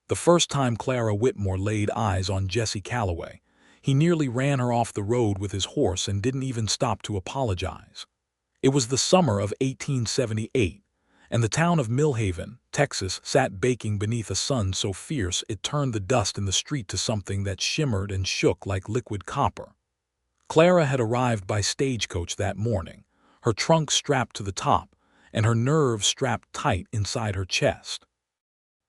The first time Clara Whitmore laid eyes on Jesse Calloway, he nearly ran her off the road with his horse and didn't even stop to apologize. It was the summer of 1878, and the town of Millhaven, Texas, sat baking beneath a sun so fierce it turned the dust in the street to something that shimmered and shook like liquid copper. Clara had arrived by stagecoach that morning, her trunk strapped to the top, and her nerves strapped tight inside her chest.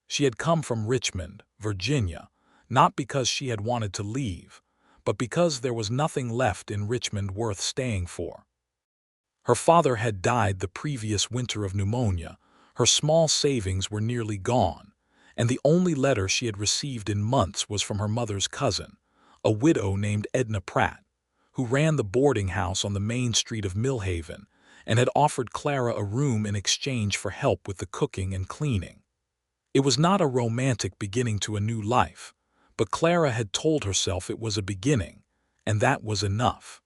She had come from Richmond, Virginia, not because she had wanted to leave, but because there was nothing left in Richmond worth staying for. Her father had died the previous winter of pneumonia, her small savings were nearly gone, and the only letter she had received in months was from her mother's cousin, a widow named Edna Pratt, who ran the boarding house on the main street of Millhaven and had offered Clara a room in exchange for help with the cooking and cleaning. It was not a romantic beginning to a new life, but Clara had told herself it was a beginning, and that was enough.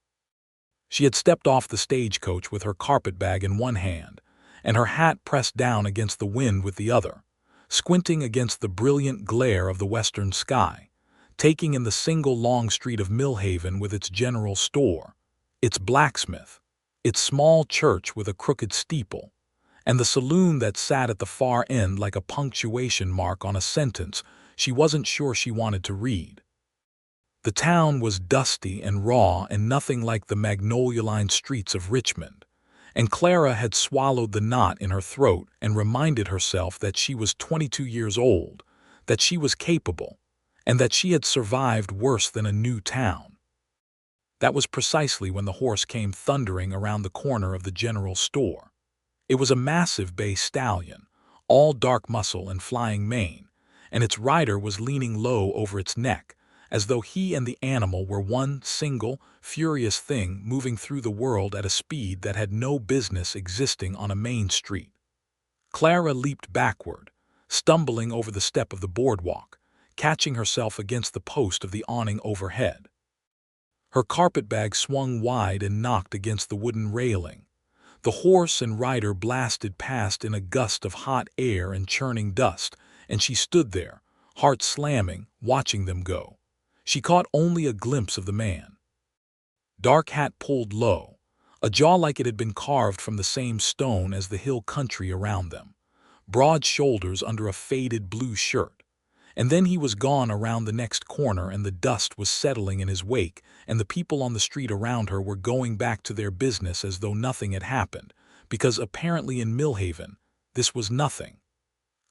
She had stepped off the stagecoach with her carpetbag in one hand and her hat pressed down against the wind with the other, squinting against the brilliant glare of the western sky, taking in the single long street of Millhaven with its general store, its blacksmith, its small church with a crooked steeple, and the saloon that sat at the far end like a punctuation mark on a sentence she wasn't sure she wanted to read. The town was dusty and raw and nothing like the magnolia-lined streets of Richmond, and Clara had swallowed the knot in her throat and reminded herself that she was 22 years old, that she was capable, and that she had survived worse than a new town. That was precisely when the horse came thundering around the corner of the general store. It was a massive bay stallion, all dark muscle and flying mane, and its rider was leaning low over its neck, as though he and the animal were one single, furious thing moving through the world at a speed that had no business existing on a main street. Clara leaped backward, stumbling over the step of the boardwalk, catching herself against the post of the awning overhead. Her carpetbag swung wide and knocked against the wooden railing. The horse and rider blasted past in a gust of hot air and churning dust, and she stood there, heart slamming, watching them go. She caught only a glimpse of the man. Dark hat pulled low, a jaw like it had been carved from the same stone as the hill country around them, broad shoulders under a faded blue shirt. And then he was gone around the next corner and the dust was settling in his wake and the people on the street around her were going back to their business as though nothing had happened, because apparently in Millhaven, this was nothing.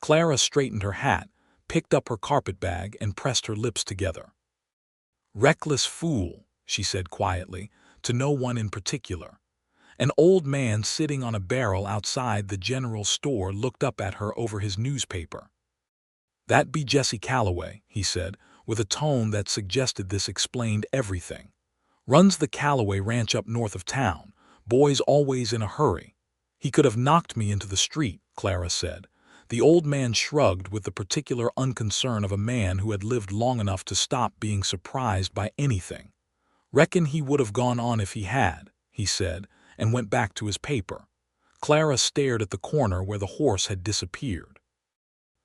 Clara straightened her hat, picked up her carpetbag and pressed her lips together. "Reckless fool," she said quietly, to no one in particular. An old man sitting on a barrel outside the general store looked up at her over his newspaper. "That be Jesse Calloway," he said, with a tone that suggested this explained everything. "Runs the Calloway ranch up north of town. Boy's always in a hurry." "He could have knocked me into the street," Clara said. The old man shrugged with the particular unconcern of a man who had lived long enough to stop being surprised by anything. "Reckon he would have gone on if he had," he said, and went back to his paper. Clara stared at the corner where the horse had disappeared.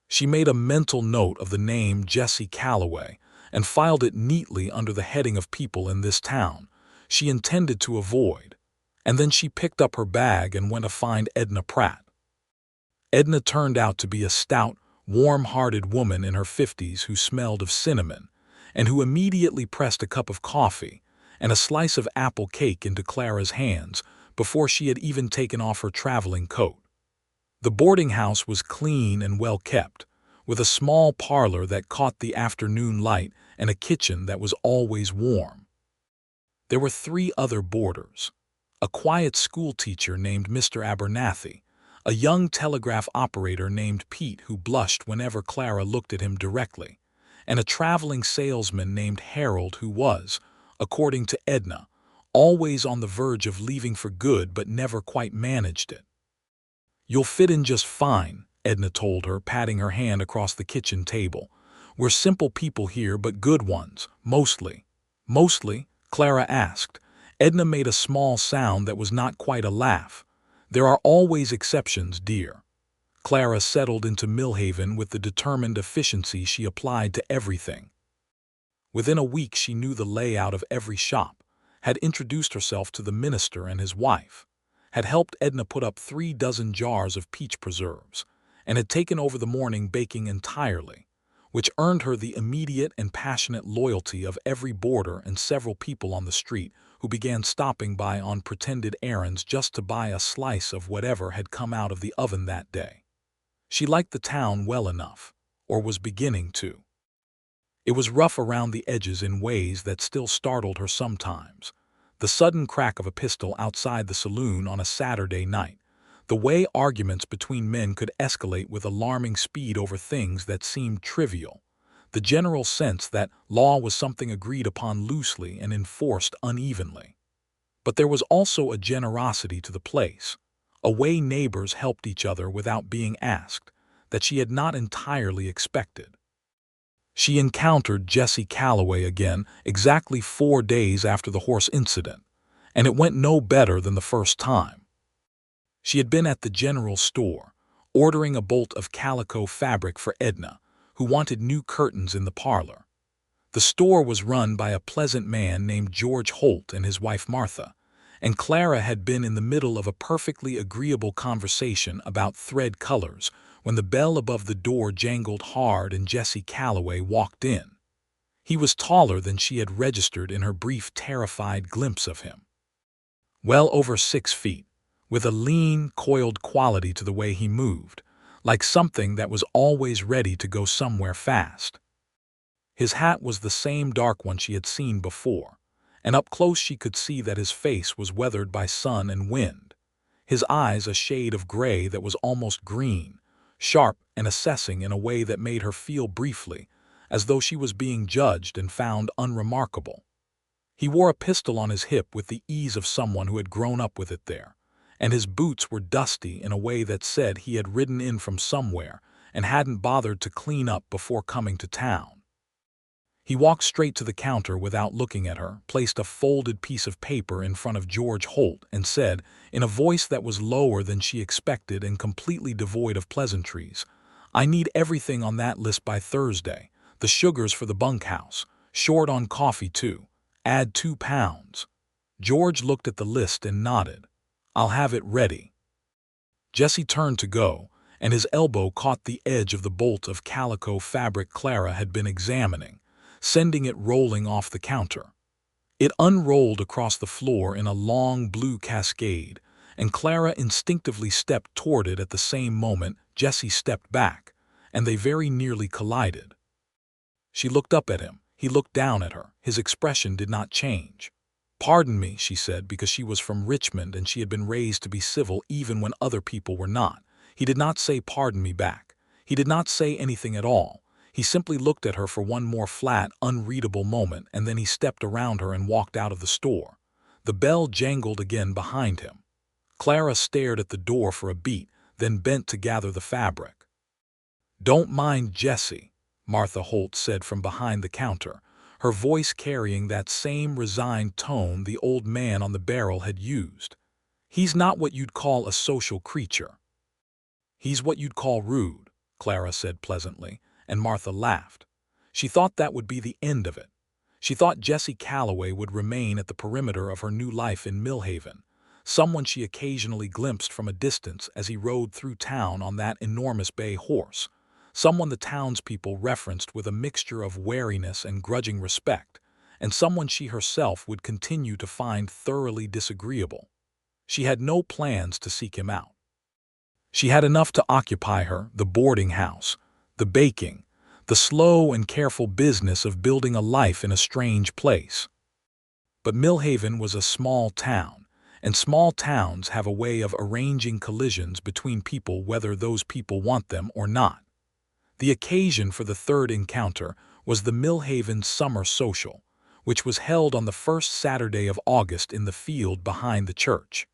She made a mental note of the name Jesse Calloway and filed it neatly under the heading of people in this town she intended to avoid, and then she picked up her bag and went to find Edna Pratt. Edna turned out to be a stout, warm-hearted woman in her 50s who smelled of cinnamon, and who immediately pressed a cup of coffee and a slice of apple cake into Clara's hands before she had even taken off her traveling coat. The boarding house was clean and well kept, with a small parlor that caught the afternoon light and a kitchen that was always warm. There were 3 other boarders: a quiet schoolteacher named Mr. Abernathy, a young telegraph operator named Pete who blushed whenever Clara looked at him directly, and a traveling salesman named Harold who was, according to Edna, always on the verge of leaving for good but never quite managed it. "You'll fit in just fine," Edna told her, patting her hand across the kitchen table. "We're simple people here, but good ones, mostly." "Mostly?" Clara asked. Edna made a small sound that was not quite a laugh. "There are always exceptions, dear." Clara settled into Millhaven with the determined efficiency she applied to everything. Within a week she knew the layout of every shop, had introduced herself to the minister and his wife, had helped Edna put up 3 dozen jars of peach preserves, and had taken over the morning baking entirely, which earned her the immediate and passionate loyalty of every boarder and several people on the street who began stopping by on pretended errands just to buy a slice of whatever had come out of the oven that day. She liked the town well enough, or was beginning to. It was rough around the edges in ways that still startled her sometimes. The sudden crack of a pistol outside the saloon on a Saturday night, the way arguments between men could escalate with alarming speed over things that seemed trivial, the general sense that law was something agreed upon loosely and enforced unevenly. But there was also a generosity to the place, a way neighbors helped each other without being asked, that she had not entirely expected. She encountered Jesse Calloway again exactly 4 days after the horse incident, and it went no better than the first time. She had been at the general store, ordering a bolt of calico fabric for Edna, who wanted new curtains in the parlor. The store was run by a pleasant man named George Holt and his wife Martha, and Clara had been in the middle of a perfectly agreeable conversation about thread colors when the bell above the door jangled hard and Jesse Calloway walked in. He was taller than she had registered in her brief, terrified glimpse of him. Well over 6 feet, with a lean, coiled quality to the way he moved, like something that was always ready to go somewhere fast. His hat was the same dark one she had seen before, and up close she could see that his face was weathered by sun and wind, his eyes a shade of gray that was almost green, sharp and assessing in a way that made her feel briefly as though she was being judged and found unremarkable. He wore a pistol on his hip with the ease of someone who had grown up with it there, and his boots were dusty in a way that said he had ridden in from somewhere and hadn't bothered to clean up before coming to town. He walked straight to the counter without looking at her, placed a folded piece of paper in front of George Holt, and said, in a voice that was lower than she expected and completely devoid of pleasantries, "I need everything on that list by Thursday. The sugars for the bunkhouse. Short on coffee, too. Add 2 pounds. George looked at the list and nodded. "I'll have it ready." Jesse turned to go, and his elbow caught the edge of the bolt of calico fabric Clara had been examining, sending it rolling off the counter. It unrolled across the floor in a long blue cascade, and Clara instinctively stepped toward it. At the same moment, Jesse stepped back, and they very nearly collided. She looked up at him. He looked down at her. His expression did not change. "Pardon me," she said, because she was from Richmond and she had been raised to be civil even when other people were not. He did not say "pardon me" back. He did not say anything at all. He simply looked at her for one more flat, unreadable moment, and then he stepped around her and walked out of the store. The bell jangled again behind him. Clara stared at the door for a beat, then bent to gather the fabric. "Don't mind Jesse," Martha Holt said from behind the counter, her voice carrying that same resigned tone the old man on the barrel had used. "He's not what you'd call a social creature." "He's what you'd call rude," Clara said pleasantly, and Martha laughed. She thought that would be the end of it. She thought Jesse Calloway would remain at the perimeter of her new life in Millhaven, someone she occasionally glimpsed from a distance as he rode through town on that enormous bay horse, someone the townspeople referenced with a mixture of wariness and grudging respect, and someone she herself would continue to find thoroughly disagreeable. She had no plans to seek him out. She had enough to occupy her: the boarding house, the baking, the slow and careful business of building a life in a strange place. But Millhaven was a small town, and small towns have a way of arranging collisions between people whether those people want them or not. The occasion for the third encounter was the Millhaven Summer Social, which was held on the first Saturday of August in the field behind the church.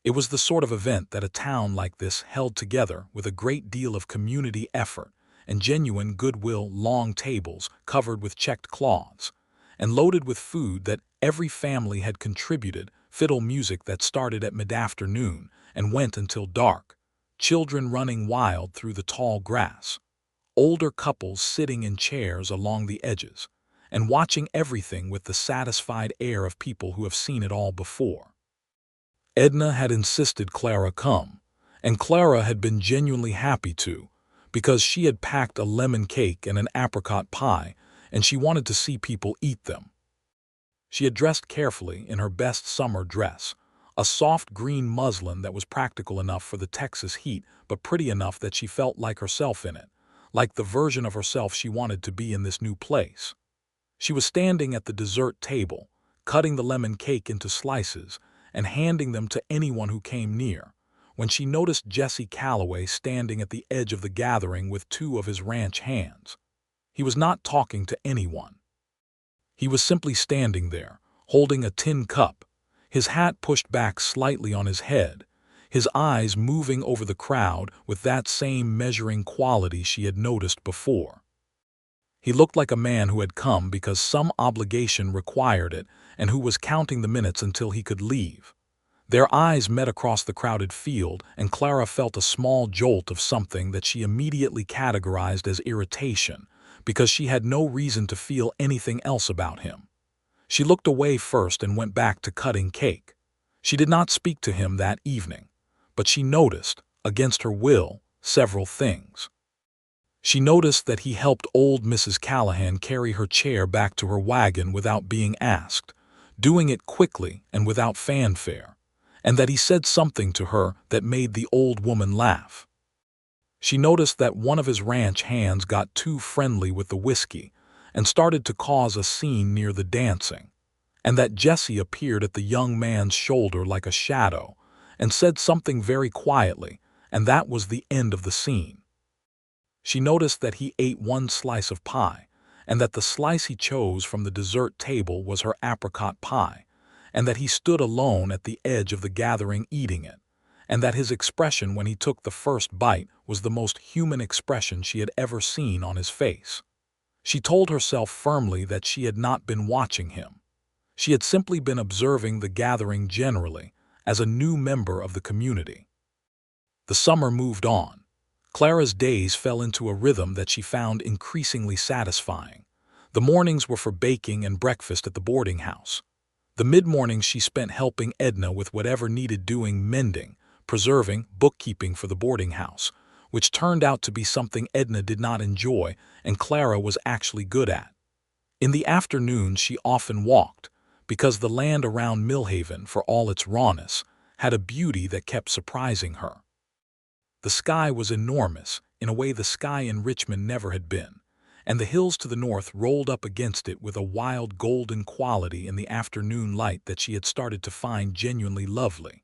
It was the sort of event that a town like this held together with a great deal of community effort and genuine goodwill: long tables covered with checked cloths, and loaded with food that every family had contributed, fiddle music that started at mid-afternoon and went until dark, children running wild through the tall grass, older couples sitting in chairs along the edges, and watching everything with the satisfied air of people who have seen it all before. Edna had insisted Clara come, and Clara had been genuinely happy to, because she had packed a lemon cake and an apricot pie, and she wanted to see people eat them. She had dressed carefully in her best summer dress, a soft green muslin that was practical enough for the Texas heat but pretty enough that she felt like herself in it, like the version of herself she wanted to be in this new place. She was standing at the dessert table, cutting the lemon cake into slices and handing them to anyone who came near, when she noticed Jesse Calloway standing at the edge of the gathering with two of his ranch hands. He was not talking to anyone. He was simply standing there, holding a tin cup, his hat pushed back slightly on his head, his eyes moving over the crowd with that same measuring quality she had noticed before. He looked like a man who had come because some obligation required it and who was counting the minutes until he could leave. Their eyes met across the crowded field, and Clara felt a small jolt of something that she immediately categorized as irritation, because she had no reason to feel anything else about him. She looked away first and went back to cutting cake. She did not speak to him that evening, but she noticed, against her will, several things. She noticed that he helped old Mrs. Callahan carry her chair back to her wagon without being asked, doing it quickly and without fanfare, and that he said something to her that made the old woman laugh. She noticed that one of his ranch hands got too friendly with the whiskey and started to cause a scene near the dancing, and that Jesse appeared at the young man's shoulder like a shadow and said something very quietly, and that was the end of the scene. She noticed that he ate one slice of pie, and that the slice he chose from the dessert table was her apricot pie, and that he stood alone at the edge of the gathering eating it, and that his expression when he took the first bite was the most human expression she had ever seen on his face. She told herself firmly that she had not been watching him. She had simply been observing the gathering generally, as a new member of the community. The summer moved on. Clara's days fell into a rhythm that she found increasingly satisfying. The mornings were for baking and breakfast at the boarding house. The mid-mornings she spent helping Edna with whatever needed doing, mending, preserving, bookkeeping for the boarding house, which turned out to be something Edna did not enjoy and Clara was actually good at. In the afternoons she often walked, because the land around Millhaven, for all its rawness, had a beauty that kept surprising her. The sky was enormous, in a way the sky in Richmond never had been, and the hills to the north rolled up against it with a wild golden quality in the afternoon light that she had started to find genuinely lovely.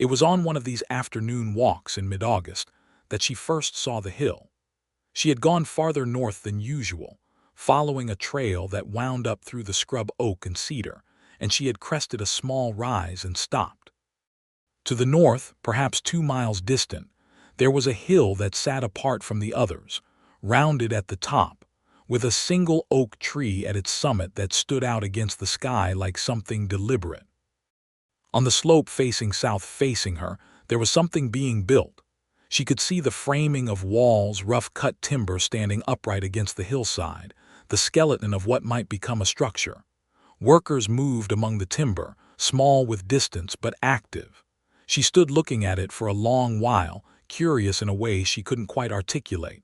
It was on one of these afternoon walks in mid-August that she first saw the hill. She had gone farther north than usual, following a trail that wound up through the scrub oak and cedar, and she had crested a small rise and stopped. To the north, perhaps 2 miles distant, there was a hill that sat apart from the others, rounded at the top, with a single oak tree at its summit that stood out against the sky like something deliberate. On the slope facing south facing her, there was something being built. She could see the framing of walls, rough-cut timber standing upright against the hillside, the skeleton of what might become a structure. Workers moved among the timber, small with distance but active. She stood looking at it for a long while, curious in a way she couldn't quite articulate.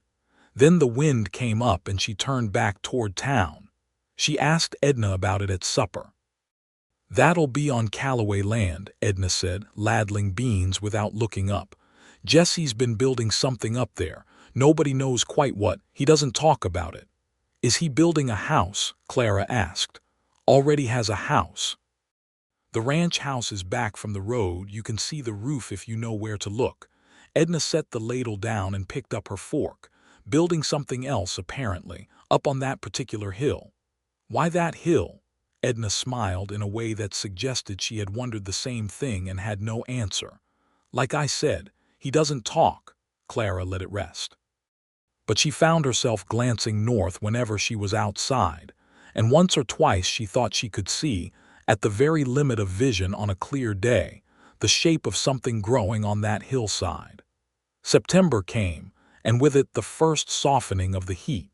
Then the wind came up and she turned back toward town. She asked Edna about it at supper. "That'll be on Calloway land," Edna said, ladling beans without looking up. "Jesse's been building something up there. Nobody knows quite what. He doesn't talk about it." "Is he building a house?" Clara asked. "Already has a house." "The ranch house is back from the road. You can see the roof if you know where to look." Edna set the ladle down and picked up her fork. "Building something else, apparently, up on that particular hill." "Why that hill?" Edna smiled in a way that suggested she had wondered the same thing and had no answer. "Like I said, he doesn't talk." Clara let it rest. But she found herself glancing north whenever she was outside, and once or twice she thought she could see, at the very limit of vision on a clear day, the shape of something growing on that hillside. September came, and with it the first softening of the heat.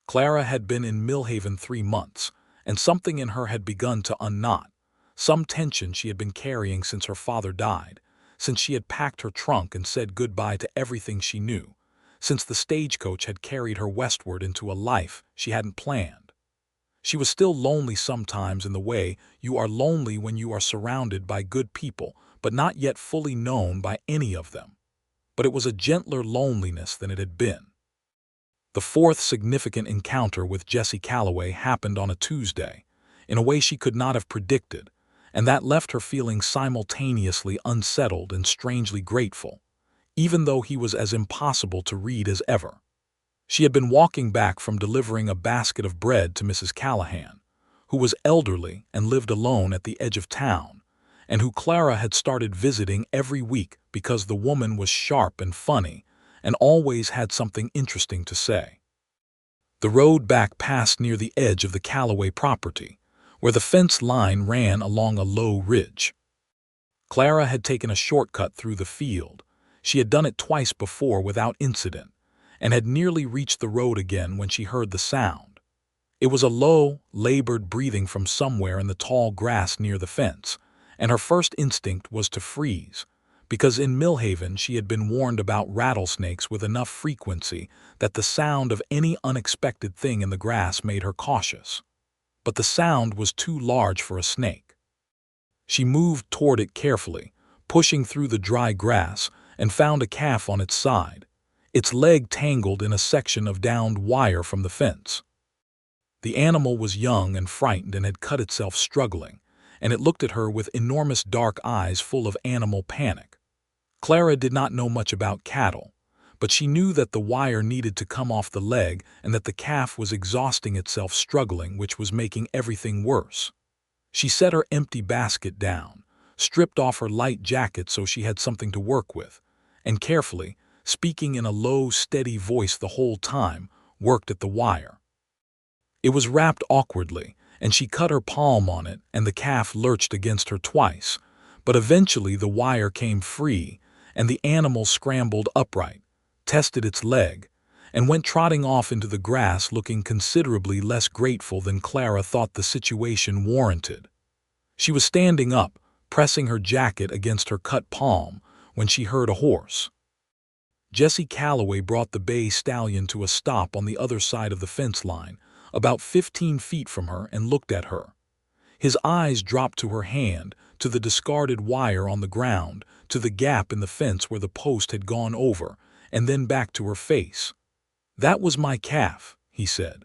Clara had been in Millhaven 3 months, and something in her had begun to unknot, some tension she had been carrying since her father died, since she had packed her trunk and said goodbye to everything she knew, since the stagecoach had carried her westward into a life she hadn't planned. She was still lonely sometimes in the way you are lonely when you are surrounded by good people, but not yet fully known by any of them. But it was a gentler loneliness than it had been. The fourth significant encounter with Jesse Calloway happened on a Tuesday, in a way she could not have predicted, and that left her feeling simultaneously unsettled and strangely grateful, even though he was as impossible to read as ever. She had been walking back from delivering a basket of bread to Mrs. Callahan, who was elderly and lived alone at the edge of town, and who Clara had started visiting every week because the woman was sharp and funny and always had something interesting to say. The road back passed near the edge of the Calloway property, where the fence line ran along a low ridge. Clara had taken a shortcut through the field. She had done it twice before without incident, and had nearly reached the road again when she heard the sound. It was a low, labored breathing from somewhere in the tall grass near the fence, and her first instinct was to freeze, because in Millhaven she had been warned about rattlesnakes with enough frequency that the sound of any unexpected thing in the grass made her cautious. But the sound was too large for a snake. She moved toward it carefully, pushing through the dry grass, and found a calf on its side, its leg tangled in a section of downed wire from the fence. The animal was young and frightened and had cut itself struggling, and it looked at her with enormous dark eyes full of animal panic. Clara did not know much about cattle, but she knew that the wire needed to come off the leg and that the calf was exhausting itself struggling, which was making everything worse. She set her empty basket down, stripped off her light jacket so she had something to work with, and carefully, speaking in a low, steady voice the whole time, worked at the wire. It was wrapped awkwardly, and she cut her palm on it, and the calf lurched against her twice, but eventually the wire came free, and the animal scrambled upright, tested its leg, and went trotting off into the grass looking considerably less grateful than Clara thought the situation warranted. She was standing up, pressing her jacket against her cut palm, when she heard a horse. Jesse Calloway brought the bay stallion to a stop on the other side of the fence line, about 15 feet from her, and looked at her. His eyes dropped to her hand, to the discarded wire on the ground, to the gap in the fence where the post had gone over, and then back to her face. "That was my calf," he said.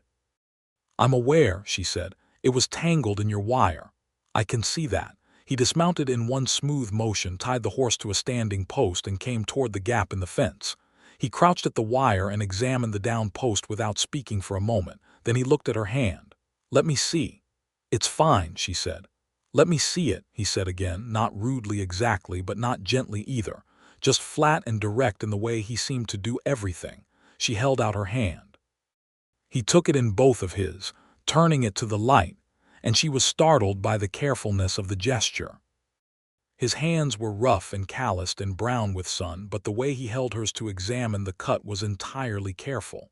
"I'm aware," she said. "It was tangled in your wire. I can see that." He dismounted in one smooth motion, tied the horse to a standing post, and came toward the gap in the fence. He crouched at the wire and examined the down post without speaking for a moment. Then he looked at her hand. "Let me see." "It's fine," she said. "Let me see it," he said again, not rudely exactly, but not gently either, just flat and direct in the way he seemed to do everything. She held out her hand. He took it in both of his, turning it to the light, and she was startled by the carefulness of the gesture. His hands were rough and calloused and brown with sun, but the way he held hers to examine the cut was entirely careful.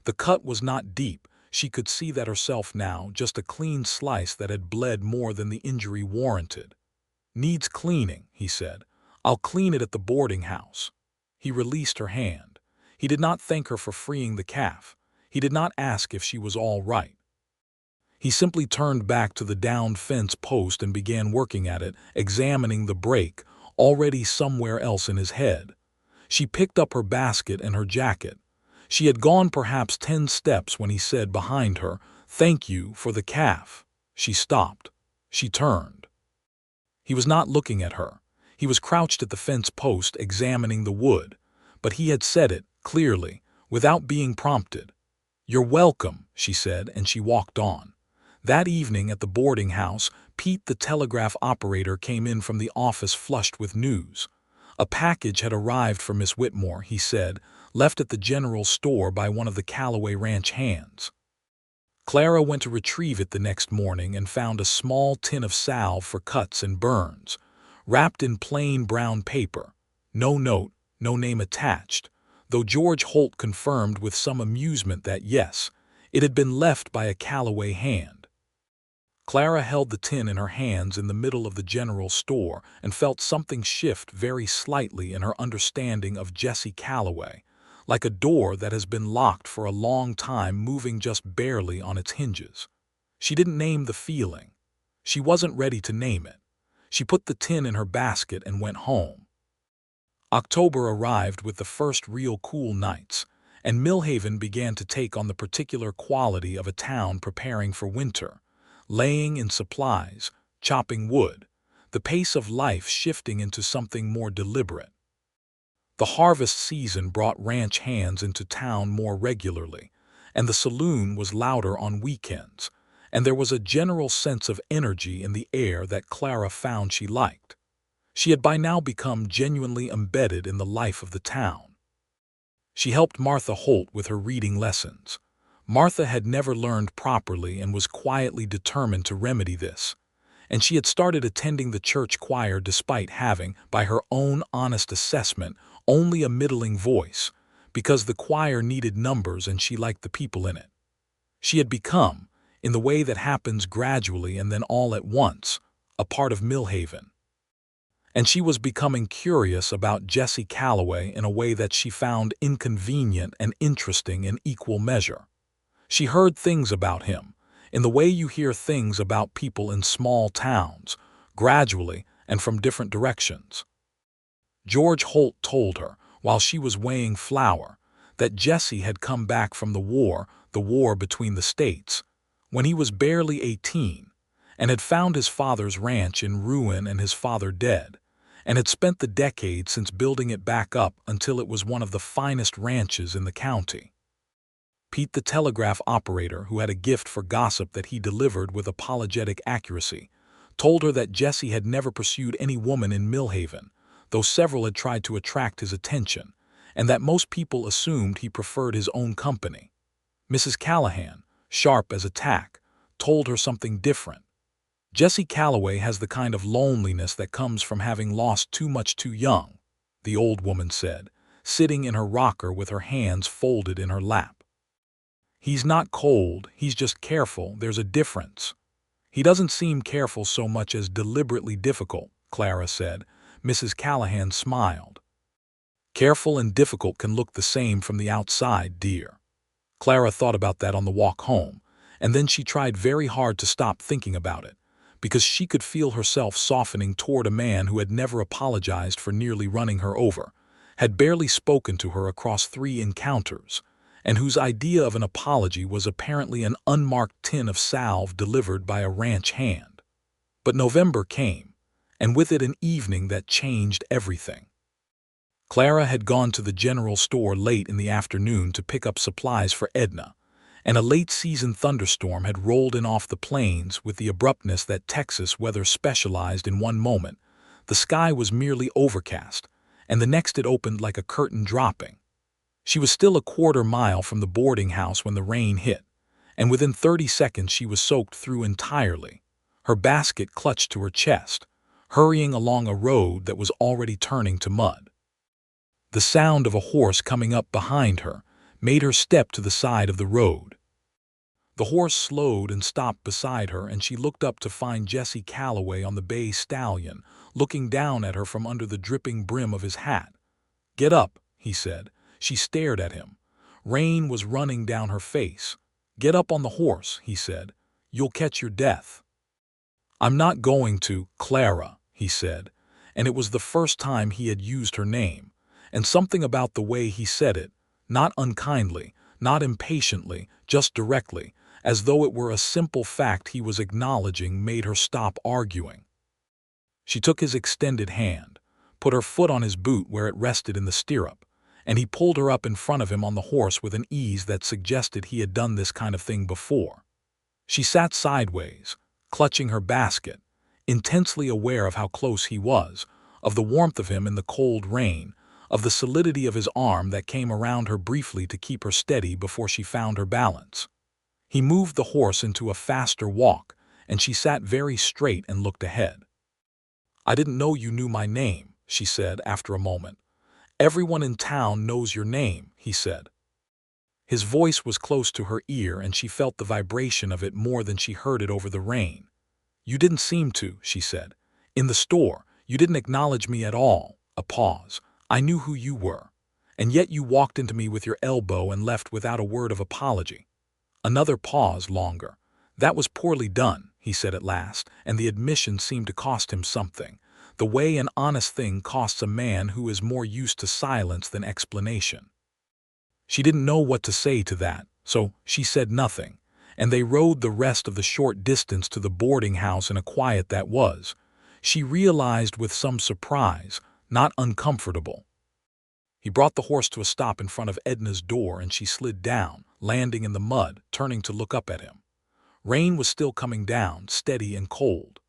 The cut was not deep. She could see that herself now, just a clean slice that had bled more than the injury warranted. "Needs cleaning," he said. "I'll clean it at the boarding house." He released her hand. He did not thank her for freeing the calf. He did not ask if she was all right. He simply turned back to the downed fence post and began working at it, examining the break, already somewhere else in his head. She picked up her basket and her jacket. She had gone perhaps 10 steps when he said behind her, "Thank you for the calf." She stopped. She turned. He was not looking at her. He was crouched at the fence post examining the wood, but he had said it, clearly, without being prompted. "You're welcome," she said, and she walked on. That evening at the boarding house, Pete the telegraph operator came in from the office flushed with news. A package had arrived for Miss Whitmore, he said, left at the general store by one of the Calloway ranch hands. Clara went to retrieve it the next morning and found a small tin of salve for cuts and burns, wrapped in plain brown paper. No note, no name attached, though George Holt confirmed with some amusement that yes, it had been left by a Calloway hand. Clara held the tin in her hands in the middle of the general store and felt something shift very slightly in her understanding of Jesse Calloway, like a door that has been locked for a long time moving just barely on its hinges. She didn't name the feeling. She wasn't ready to name it. She put the tin in her basket and went home. October arrived with the first real cool nights, and Millhaven began to take on the particular quality of a town preparing for winter, laying in supplies, chopping wood, the pace of life shifting into something more deliberate. The harvest season brought ranch hands into town more regularly, and the saloon was louder on weekends, and there was a general sense of energy in the air that Clara found she liked. She had by now become genuinely embedded in the life of the town. She helped Martha Holt with her reading lessons. Martha had never learned properly and was quietly determined to remedy this, and she had started attending the church choir despite having, by her own honest assessment, only a middling voice, because the choir needed numbers and she liked the people in it. She had become, in the way that happens gradually and then all at once, a part of Millhaven. And she was becoming curious about Jesse Calloway in a way that she found inconvenient and interesting in equal measure. She heard things about him, in the way you hear things about people in small towns, gradually and from different directions. George Holt told her, while she was weighing flour, that Jesse had come back from the war between the states, when he was barely 18, and had found his father's ranch in ruin and his father dead, and had spent the decade since building it back up until it was one of the finest ranches in the county. Pete, the telegraph operator who had a gift for gossip that he delivered with apologetic accuracy, told her that Jesse had never pursued any woman in Millhaven, though several had tried to attract his attention, and that most people assumed he preferred his own company. Mrs. Callahan, sharp as a tack, told her something different. Jesse Calloway has the kind of loneliness that comes from having lost too much too young, the old woman said, sitting in her rocker with her hands folded in her lap. He's not cold, he's just careful, there's a difference. He doesn't seem careful so much as deliberately difficult, Clara said. Mrs. Callahan smiled. Careful and difficult can look the same from the outside, dear. Clara thought about that on the walk home, and then she tried very hard to stop thinking about it, because she could feel herself softening toward a man who had never apologized for nearly running her over, had barely spoken to her across 3 encounters, and whose idea of an apology was apparently an unmarked tin of salve delivered by a ranch hand. But November came, and with it an evening that changed everything. Clara had gone to the general store late in the afternoon to pick up supplies for Edna, and a late-season thunderstorm had rolled in off the plains with the abruptness that Texas weather specialized in. One moment, the sky was merely overcast, and the next it opened like a curtain dropping. She was still a quarter-mile from the boarding house when the rain hit, and within 30 seconds she was soaked through entirely, her basket clutched to her chest, hurrying along a road that was already turning to mud. The sound of a horse coming up behind her made her step to the side of the road. The horse slowed and stopped beside her, and she looked up to find Jesse Calloway on the bay stallion, looking down at her from under the dripping brim of his hat. "Get up," he said. She stared at him. Rain was running down her face. "Get up on the horse," he said. "You'll catch your death." "I'm not going to, Clara," he said, and it was the first time he had used her name, and something about the way he said it, not unkindly, not impatiently, just directly, as though it were a simple fact he was acknowledging, made her stop arguing. She took his extended hand, put her foot on his boot where it rested in the stirrup, and he pulled her up in front of him on the horse with an ease that suggested he had done this kind of thing before. She sat sideways, clutching her basket, intensely aware of how close he was, of the warmth of him in the cold rain, of the solidity of his arm that came around her briefly to keep her steady before she found her balance. He moved the horse into a faster walk, and she sat very straight and looked ahead. "I didn't know you knew my name," she said after a moment. "Everyone in town knows your name," he said. His voice was close to her ear, and she felt the vibration of it more than she heard it over the rain. "You didn't seem to," she said. "In the store, you didn't acknowledge me at all." A pause. "I knew who you were. And yet you walked into me with your elbow and left without a word of apology." Another pause, longer. "That was poorly done," he said at last, and the admission seemed to cost him something, the way an honest thing costs a man who is more used to silence than explanation. She didn't know what to say to that, so she said nothing, and they rode the rest of the short distance to the boarding house in a quiet that was, she realized with some surprise, not uncomfortable. He brought the horse to a stop in front of Edna's door, and she slid down, landing in the mud, turning to look up at him. Rain was still coming down, steady and cold.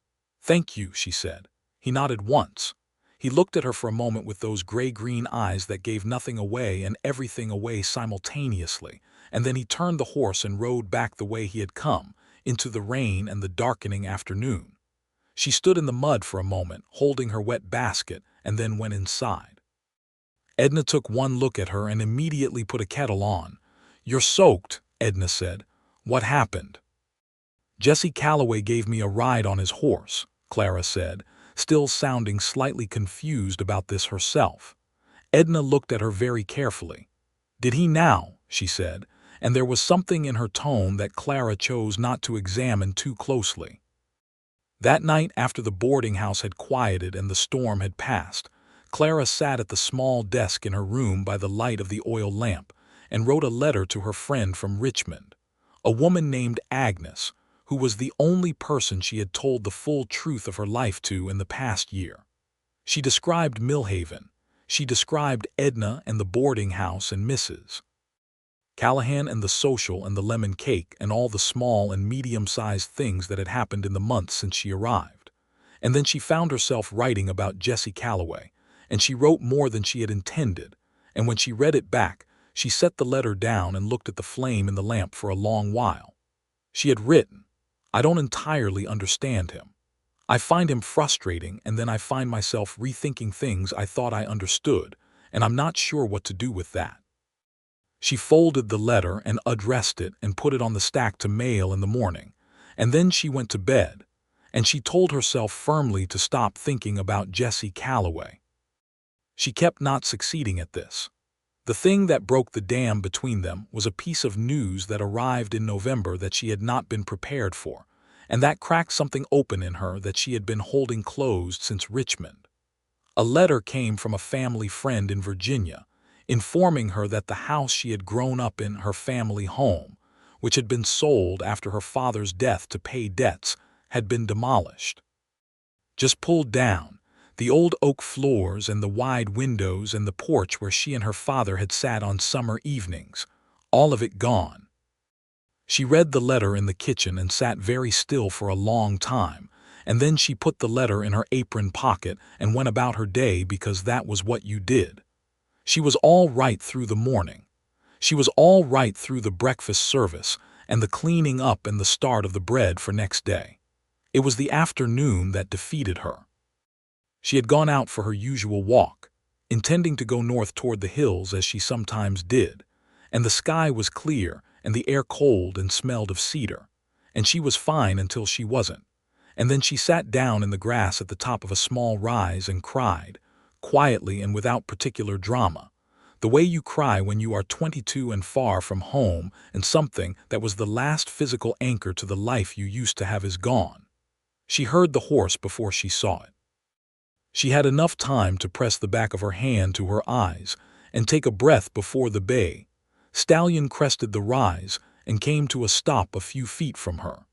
"Thank you," she said. He nodded once. He looked at her for a moment with those gray-green eyes that gave nothing away and everything away simultaneously, and then he turned the horse and rode back the way he had come, into the rain and the darkening afternoon. She stood in the mud for a moment, holding her wet basket, and then went inside. Edna took one look at her and immediately put a kettle on. "You're soaked," Edna said. "What happened?" "Jesse Calloway gave me a ride on his horse," Clara said, still sounding slightly confused about this herself. Edna looked at her very carefully. "Did he now?" she said, and there was something in her tone that Clara chose not to examine too closely. That night, after the boarding house had quieted and the storm had passed, Clara sat at the small desk in her room by the light of the oil lamp and wrote a letter to her friend from Richmond, a woman named Agnes, who was the only person she had told the full truth of her life to in the past year. She described Millhaven. She described Edna and the boarding house and Mrs. Callahan and the social and the lemon cake and all the small and medium-sized things that had happened in the months since she arrived. And then she found herself writing about Jesse Calloway, and she wrote more than she had intended, and when she read it back, she set the letter down and looked at the flame in the lamp for a long while. She had written, "I don't entirely understand him. I find him frustrating, and then I find myself rethinking things I thought I understood, and I'm not sure what to do with that." She folded the letter and addressed it and put it on the stack to mail in the morning, and then she went to bed, and she told herself firmly to stop thinking about Jesse Calloway. She kept not succeeding at this. The thing that broke the dam between them was a piece of news that arrived in November that she had not been prepared for, and that cracked something open in her that she had been holding closed since Richmond. A letter came from a family friend in Virginia, informing her that the house she had grown up in, her family home, which had been sold after her father's death to pay debts, had been demolished. Just pulled down. The old oak floors and the wide windows and the porch where she and her father had sat on summer evenings, all of it gone. She read the letter in the kitchen and sat very still for a long time, and then she put the letter in her apron pocket and went about her day because that was what you did. She was all right through the morning. She was all right through the breakfast service and the cleaning up and the start of the bread for next day. It was the afternoon that defeated her. She had gone out for her usual walk, intending to go north toward the hills as she sometimes did, and the sky was clear and the air cold and smelled of cedar, and she was fine until she wasn't, and then she sat down in the grass at the top of a small rise and cried, quietly and without particular drama, the way you cry when you are 22 and far from home and something that was the last physical anchor to the life you used to have is gone. She heard the horse before she saw it. She had enough time to press the back of her hand to her eyes and take a breath before the bay. Stallion crested the rise and came to a stop a few feet from her.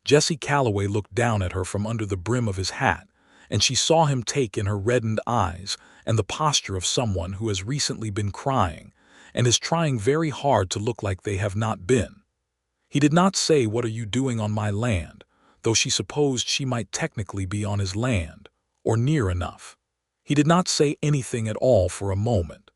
Jesse Calloway looked down at her from under the brim of his hat, and she saw him take in her reddened eyes and the posture of someone who has recently been crying and is trying very hard to look like they have not been. He did not say, "What are you doing on my land?" though she supposed she might technically be on his land, or near enough. He did not say anything at all for a moment.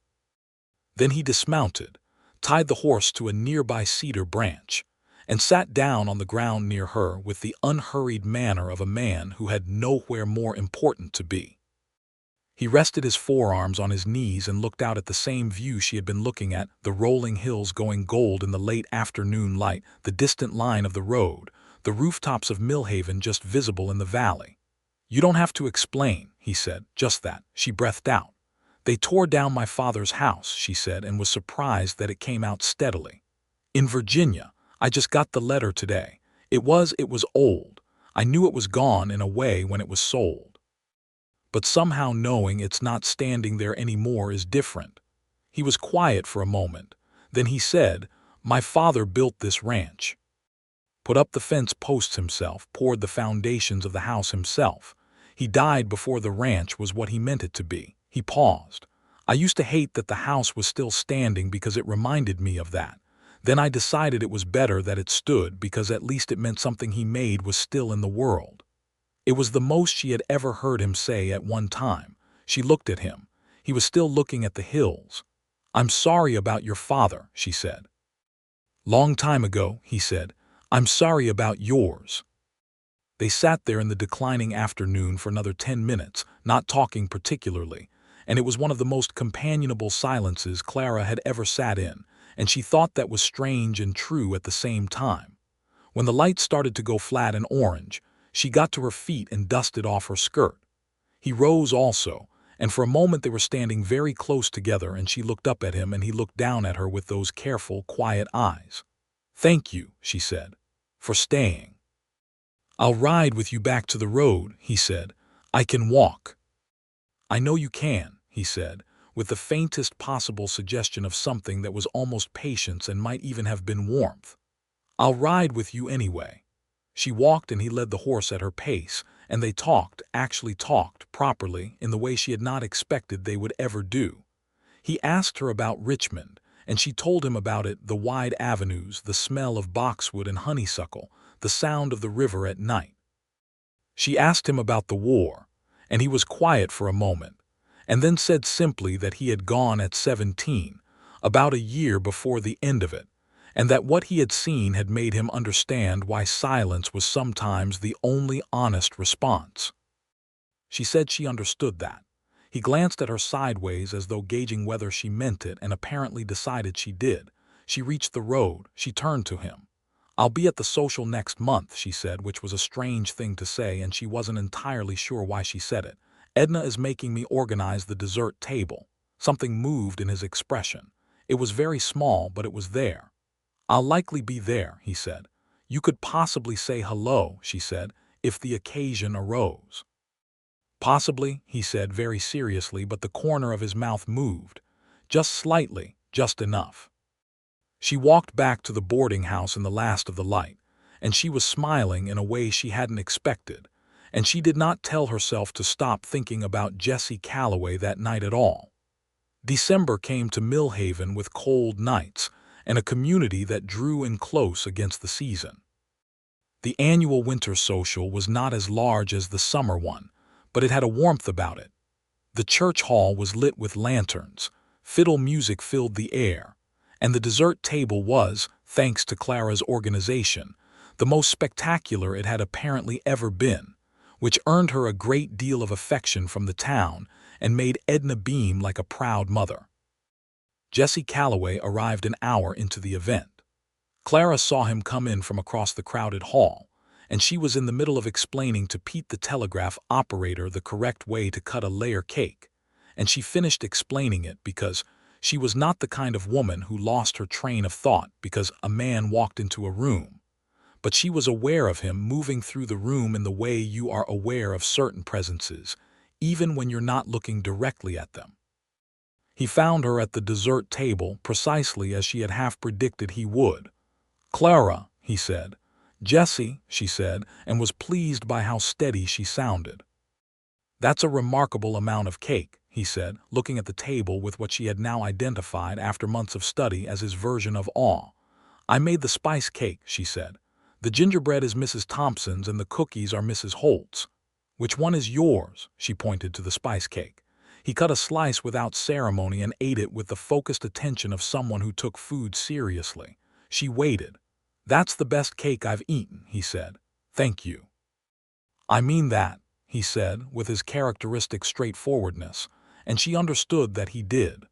Then he dismounted, tied the horse to a nearby cedar branch, and sat down on the ground near her with the unhurried manner of a man who had nowhere more important to be. He rested his forearms on his knees and looked out at the same view she had been looking at, the rolling hills going gold in the late afternoon light, the distant line of the road, the rooftops of Millhaven just visible in the valley. "You don't have to explain," he said, "just that." She breathed out. "They tore down my father's house," she said, and was surprised that it came out steadily. "In Virginia. I just got the letter today. It was old. I knew it was gone in a way when it was sold. But somehow knowing it's not standing there anymore is different." He was quiet for a moment. Then he said, "My father built this ranch. Put up the fence posts himself, poured the foundations of the house himself. He died before the ranch was what he meant it to be." He paused. "I used to hate that the house was still standing because it reminded me of that. Then I decided it was better that it stood because at least it meant something he made was still in the world." It was the most she had ever heard him say at one time. She looked at him. He was still looking at the hills. "I'm sorry about your father," she said. "Long time ago," he said. "I'm sorry about yours." They sat there in the declining afternoon for another 10 minutes, not talking particularly, and it was one of the most companionable silences Clara had ever sat in, and she thought that was strange and true at the same time. When the light started to go flat and orange, she got to her feet and dusted off her skirt. He rose also, and for a moment they were standing very close together, and she looked up at him and he looked down at her with those careful, quiet eyes. "Thank you," she said, "for staying." "I'll ride with you back to the road," he said. "I can walk." "I know you can," he said, with the faintest possible suggestion of something that was almost patience and might even have been warmth. "I'll ride with you anyway." She walked and he led the horse at her pace, and they talked, actually talked, properly, in the way she had not expected they would ever do. He asked her about Richmond, and she told him about it, the wide avenues, the smell of boxwood and honeysuckle, the sound of the river at night. She asked him about the war, and he was quiet for a moment, and then said simply that he had gone at 17, about a year before the end of it, and that what he had seen had made him understand why silence was sometimes the only honest response. She said she understood that. He glanced at her sideways as though gauging whether she meant it, and apparently decided she did. She reached the road. She turned to him. "I'll be at the social next month," she said, which was a strange thing to say, and she wasn't entirely sure why she said it. "Edna is making me organize the dessert table." Something moved in his expression. It was very small, but it was there. "I'll likely be there," he said. "You could possibly say hello," she said, "if the occasion arose." "Possibly," he said very seriously, but the corner of his mouth moved. Just slightly, just enough. She walked back to the boarding house in the last of the light, and she was smiling in a way she hadn't expected, and she did not tell herself to stop thinking about Jesse Calloway that night at all. December came to Millhaven with cold nights, and a community that drew in close against the season. The annual winter social was not as large as the summer one, but it had a warmth about it. The church hall was lit with lanterns, fiddle music filled the air, and the dessert table was, thanks to Clara's organization, the most spectacular it had apparently ever been, which earned her a great deal of affection from the town and made Edna beam like a proud mother. Jesse Calloway arrived an hour into the event. Clara saw him come in from across the crowded hall, and she was in the middle of explaining to Pete the telegraph operator the correct way to cut a layer cake, and she finished explaining it because she was not the kind of woman who lost her train of thought because a man walked into a room, but she was aware of him moving through the room in the way you are aware of certain presences, even when you're not looking directly at them. He found her at the dessert table precisely as she had half predicted he would. "Clara," he said. "Jesse," she said, and was pleased by how steady she sounded. "That's a remarkable amount of cake," he said, looking at the table with what she had now identified after months of study as his version of awe. "I made the spice cake," she said. "The gingerbread is Mrs. Thompson's and the cookies are Mrs. Holt's." "Which one is yours?" She pointed to the spice cake. He cut a slice without ceremony and ate it with the focused attention of someone who took food seriously. She waited. "That's the best cake I've eaten," he said. "Thank you." "I mean that," he said, with his characteristic straightforwardness. and she understood that he did.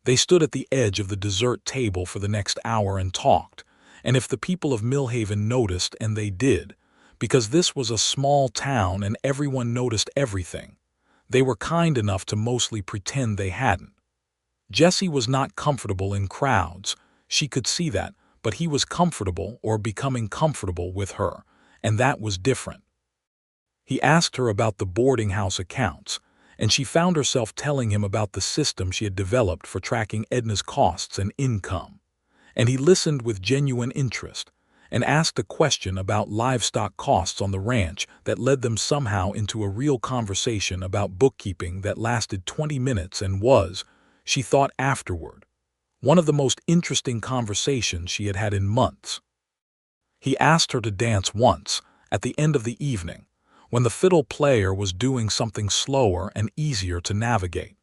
They stood at the edge of the dessert table for the next hour and talked, and if the people of Millhaven noticed, and they did, because this was a small town and everyone noticed everything, they were kind enough to mostly pretend they hadn't. Jesse was not comfortable in crowds, she could see that, but he was comfortable or becoming comfortable with her, and that was different. He asked her about the boarding house accounts, and she found herself telling him about the system she had developed for tracking Edna's costs and income. And he listened with genuine interest, and asked a question about livestock costs on the ranch that led them somehow into a real conversation about bookkeeping that lasted 20 minutes and was, she thought afterward, one of the most interesting conversations she had had in months. He asked her to dance once, at the end of the evening, when the fiddle player was doing something slower and easier to navigate.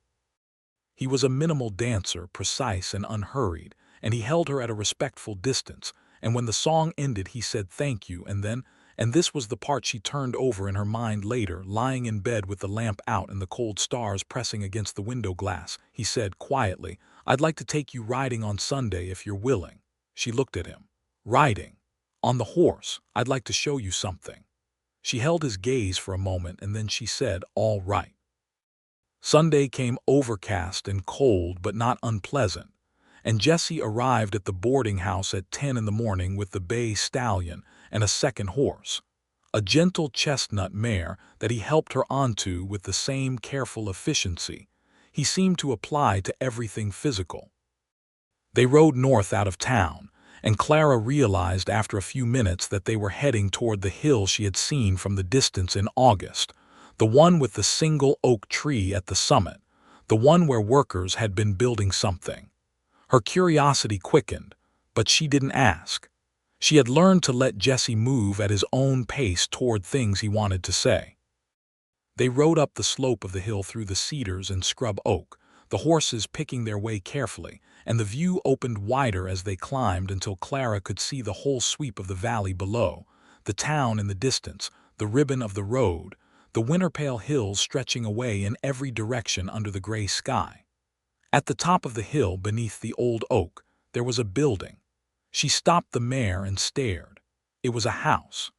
He was a minimal dancer, precise and unhurried, and he held her at a respectful distance, and when the song ended he said thank you, and then, and this was the part she turned over in her mind later, lying in bed with the lamp out and the cold stars pressing against the window glass, he said quietly, "I'd like to take you riding on Sunday if you're willing." She looked at him. "Riding? On the horse? I'd like to show you something." She held his gaze for a moment and then she said, "All right." Sunday came overcast and cold but not unpleasant, and Jesse arrived at the boarding house at 10 in the morning with the bay stallion and a second horse, a gentle chestnut mare that he helped her onto with the same careful efficiency he seemed to apply to everything physical. They rode north out of town, and Clara realized after a few minutes that they were heading toward the hill she had seen from the distance in August, the one with the single oak tree at the summit, the one where workers had been building something. Her curiosity quickened, but she didn't ask. She had learned to let Jesse move at his own pace toward things he wanted to say. They rode up the slope of the hill through the cedars and scrub oak, the horses picking their way carefully, and the view opened wider as they climbed until Clara could see the whole sweep of the valley below, the town in the distance, the ribbon of the road, the winter-pale hills stretching away in every direction under the gray sky. At the top of the hill beneath the old oak, there was a building. She stopped the mare and stared. It was a house.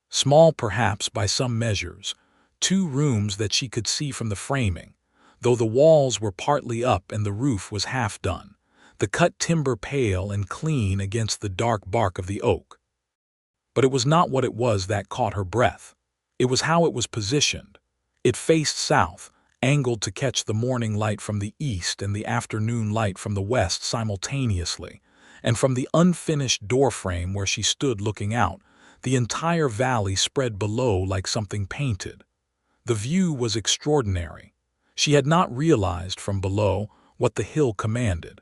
Small perhaps by some measures, 2 rooms that she could see from the framing, though the walls were partly up and the roof was half done, the cut timber pale and clean against the dark bark of the oak. But it was not what it was that caught her breath. It was how it was positioned. It faced south, angled to catch the morning light from the east and the afternoon light from the west simultaneously, and from the unfinished doorframe where she stood looking out, the entire valley spread below like something painted. The view was extraordinary. She had not realized from below what the hill commanded.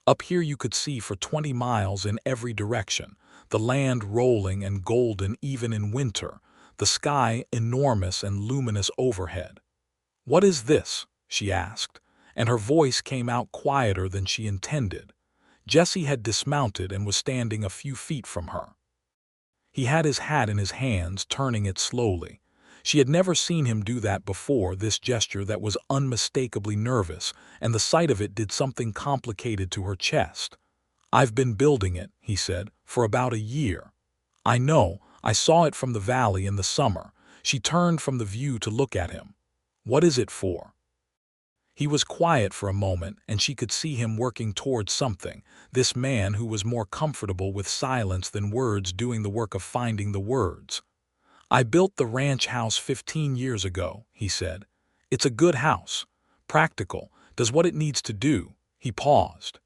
Up here you could see for 20 miles in every direction, the land rolling and golden even in winter, the sky enormous and luminous overhead. "What is this?" she asked, and her voice came out quieter than she intended. Jesse had dismounted and was standing a few feet from her. He had his hat in his hands, turning it slowly. She had never seen him do that before, this gesture that was unmistakably nervous, and the sight of it did something complicated to her chest. "I've been building it," he said, "for about a year." "I know, I saw it from the valley in the summer." She turned from the view to look at him. "What is it for?" He was quiet for a moment, and she could see him working towards something, this man who was more comfortable with silence than words doing the work of finding the words. "I built the ranch house 15 years ago," he said. "It's a good house. Practical, does what it needs to do." He paused.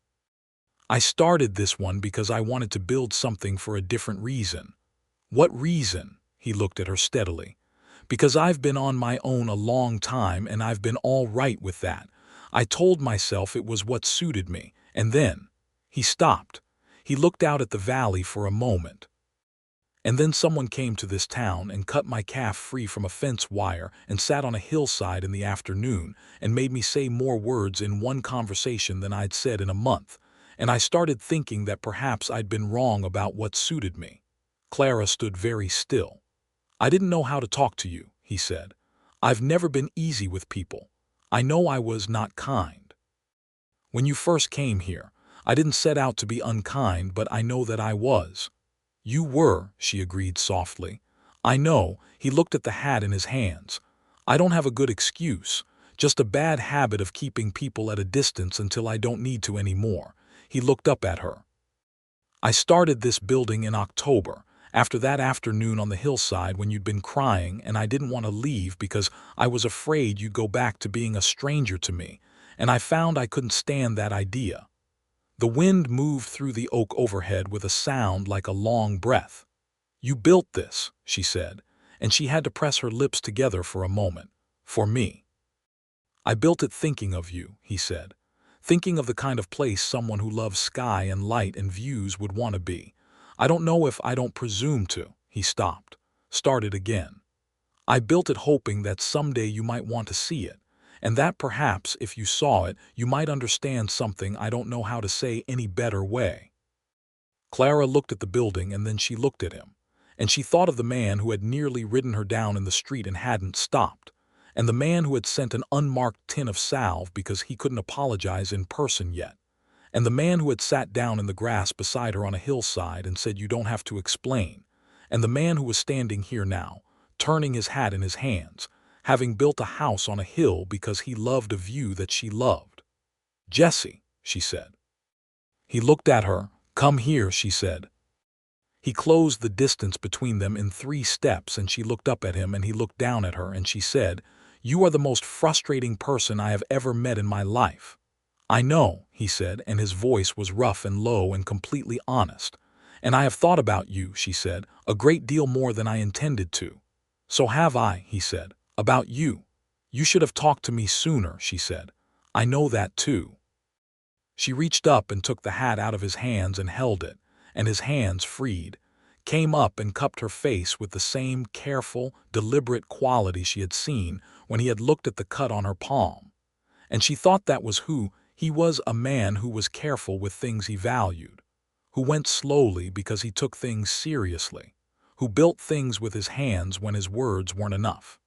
"I started this one because I wanted to build something for a different reason." "What reason?" He looked at her steadily. "Because I've been on my own a long time and I've been all right with that. I told myself it was what suited me, and then—" He stopped. He looked out at the valley for a moment. "And then someone came to this town and cut my calf free from a fence wire and sat on a hillside in the afternoon and made me say more words in one conversation than I'd said in a month, and I started thinking that perhaps I'd been wrong about what suited me." Clara stood very still. "I didn't know how to talk to you," he said. "I've never been easy with people. I know I was not kind. When you first came here, I didn't set out to be unkind, but I know that I was." "You were," she agreed softly. "I know." He looked at the hat in his hands. "I don't have a good excuse, just a bad habit of keeping people at a distance until I don't need to anymore." He looked up at her. "I started this building in October, after that afternoon on the hillside when you'd been crying, and I didn't want to leave because I was afraid you'd go back to being a stranger to me, and I found I couldn't stand that idea." The wind moved through the oak overhead with a sound like a long breath. "You built this," she said, and she had to press her lips together for a moment. "For me." "I built it thinking of you," he said. "Thinking of the kind of place someone who loves sky and light and views would want to be. I don't know if I don't presume to." He stopped, started again. "I built it hoping that someday you might want to see it, and that perhaps if you saw it, you might understand something I don't know how to say any better way." Clara looked at the building and then she looked at him, and she thought of the man who had nearly ridden her down in the street and hadn't stopped, and the man who had sent an unmarked tin of salve because he couldn't apologize in person yet, and the man who had sat down in the grass beside her on a hillside and said, "You don't have to explain," and the man who was standing here now, turning his hat in his hands, having built a house on a hill because he loved a view that she loved. "Jesse," she said. He looked at her. "Come here," she said. He closed the distance between them in 3 steps, and she looked up at him and he looked down at her, and she said, "You are the most frustrating person I have ever met in my life." "I know," he said, and his voice was rough and low and completely honest. "And I have thought about you," she said, "a great deal more than I intended to." "So have I," he said, "about you. You should have talked to me sooner," she said. "I know that too." She reached up and took the hat out of his hands and held it, and his hands, freed, came up and cupped her face with the same careful, deliberate quality she had seen when he had looked at the cut on her palm. And she thought that was who he was, a man who was careful with things he valued, who went slowly because he took things seriously, who built things with his hands when his words weren't enough.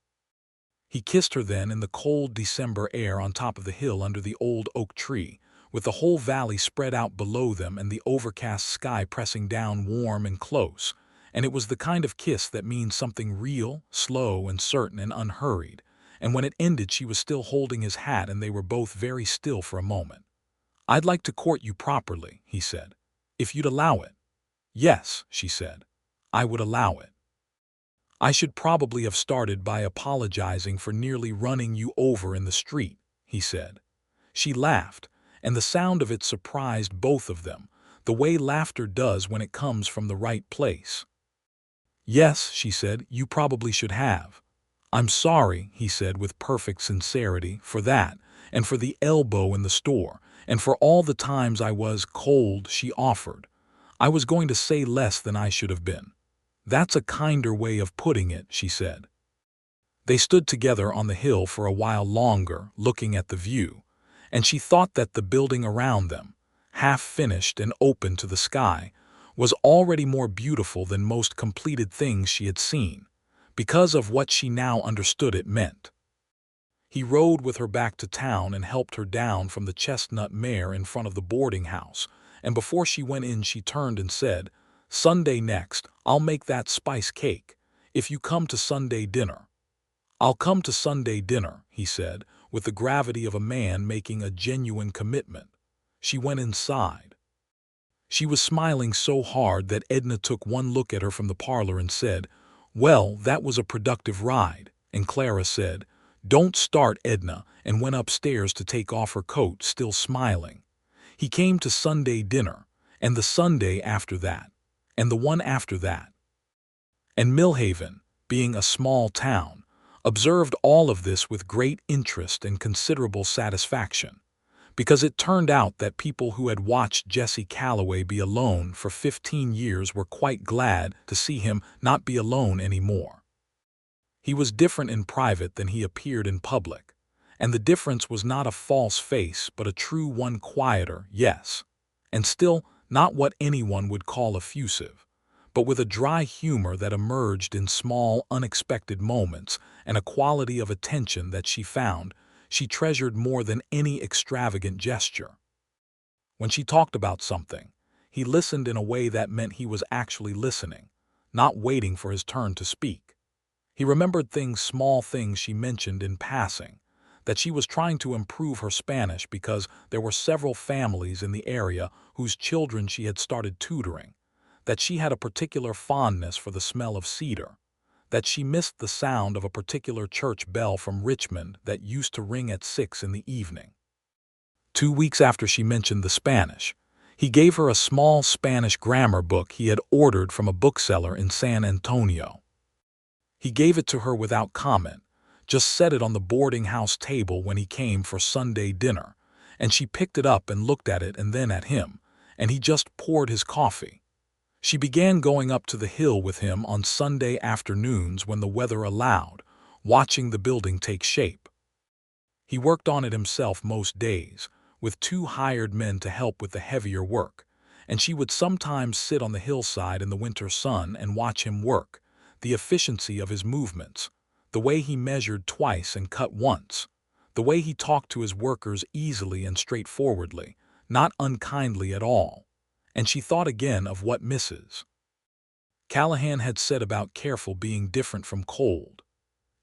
He kissed her then in the cold December air on top of the hill under the old oak tree, with the whole valley spread out below them and the overcast sky pressing down warm and close, and it was the kind of kiss that means something real, slow and certain and unhurried, and when it ended she was still holding his hat and they were both very still for a moment. "I'd like to court you properly," he said, "if you'd allow it." "Yes," she said, "I would allow it. I should probably have started by apologizing for nearly running you over in the street," he said. She laughed, and the sound of it surprised both of them, the way laughter does when it comes from the right place. "Yes," she said, "you probably should have." "I'm sorry," he said with perfect sincerity, "for that, and for the elbow in the store, and for all the times I was cold," she offered. "I was going to say less than I should have been." "That's a kinder way of putting it," she said. They stood together on the hill for a while longer, looking at the view, and she thought that the building around them, half-finished and open to the sky, was already more beautiful than most completed things she had seen, because of what she now understood it meant. He rode with her back to town and helped her down from the chestnut mare in front of the boarding house, and before she went in she turned and said, "Sunday next, I'll make that spice cake, if you come to Sunday dinner." "I'll come to Sunday dinner," he said, with the gravity of a man making a genuine commitment. She went inside. She was smiling so hard that Edna took one look at her from the parlor and said, "Well, that was a productive ride," and Clara said, "Don't start, Edna," and went upstairs to take off her coat, still smiling. He came to Sunday dinner, and the Sunday after that, and the one after that. And Millhaven, being a small town, observed all of this with great interest and considerable satisfaction, because it turned out that people who had watched Jesse Calloway be alone for 15 years were quite glad to see him not be alone anymore. He was different in private than he appeared in public, and the difference was not a false face but a true one, quieter, yes, and still not what anyone would call effusive, but with a dry humor that emerged in small, unexpected moments and a quality of attention that she found she treasured more than any extravagant gesture. When she talked about something, he listened in a way that meant he was actually listening, not waiting for his turn to speak. He remembered small things she mentioned in passing, that she was trying to improve her Spanish because there were several families in the area whose children she had started tutoring, that she had a particular fondness for the smell of cedar, that she missed the sound of a particular church bell from Richmond that used to ring at 6 in the evening. 2 weeks after she mentioned the Spanish, he gave her a small Spanish grammar book he had ordered from a bookseller in San Antonio. He gave it to her without comment, just set it on the boarding house table when he came for Sunday dinner, and she picked it up and looked at it and then at him, and he just poured his coffee. She began going up to the hill with him on Sunday afternoons when the weather allowed, watching the building take shape. He worked on it himself most days, with 2 hired men to help with the heavier work, and she would sometimes sit on the hillside in the winter sun and watch him work, the efficiency of his movements, the way he measured twice and cut once, the way he talked to his workers easily and straightforwardly, not unkindly at all. And she thought again of what Mrs. Callahan had said about careful being different from cold.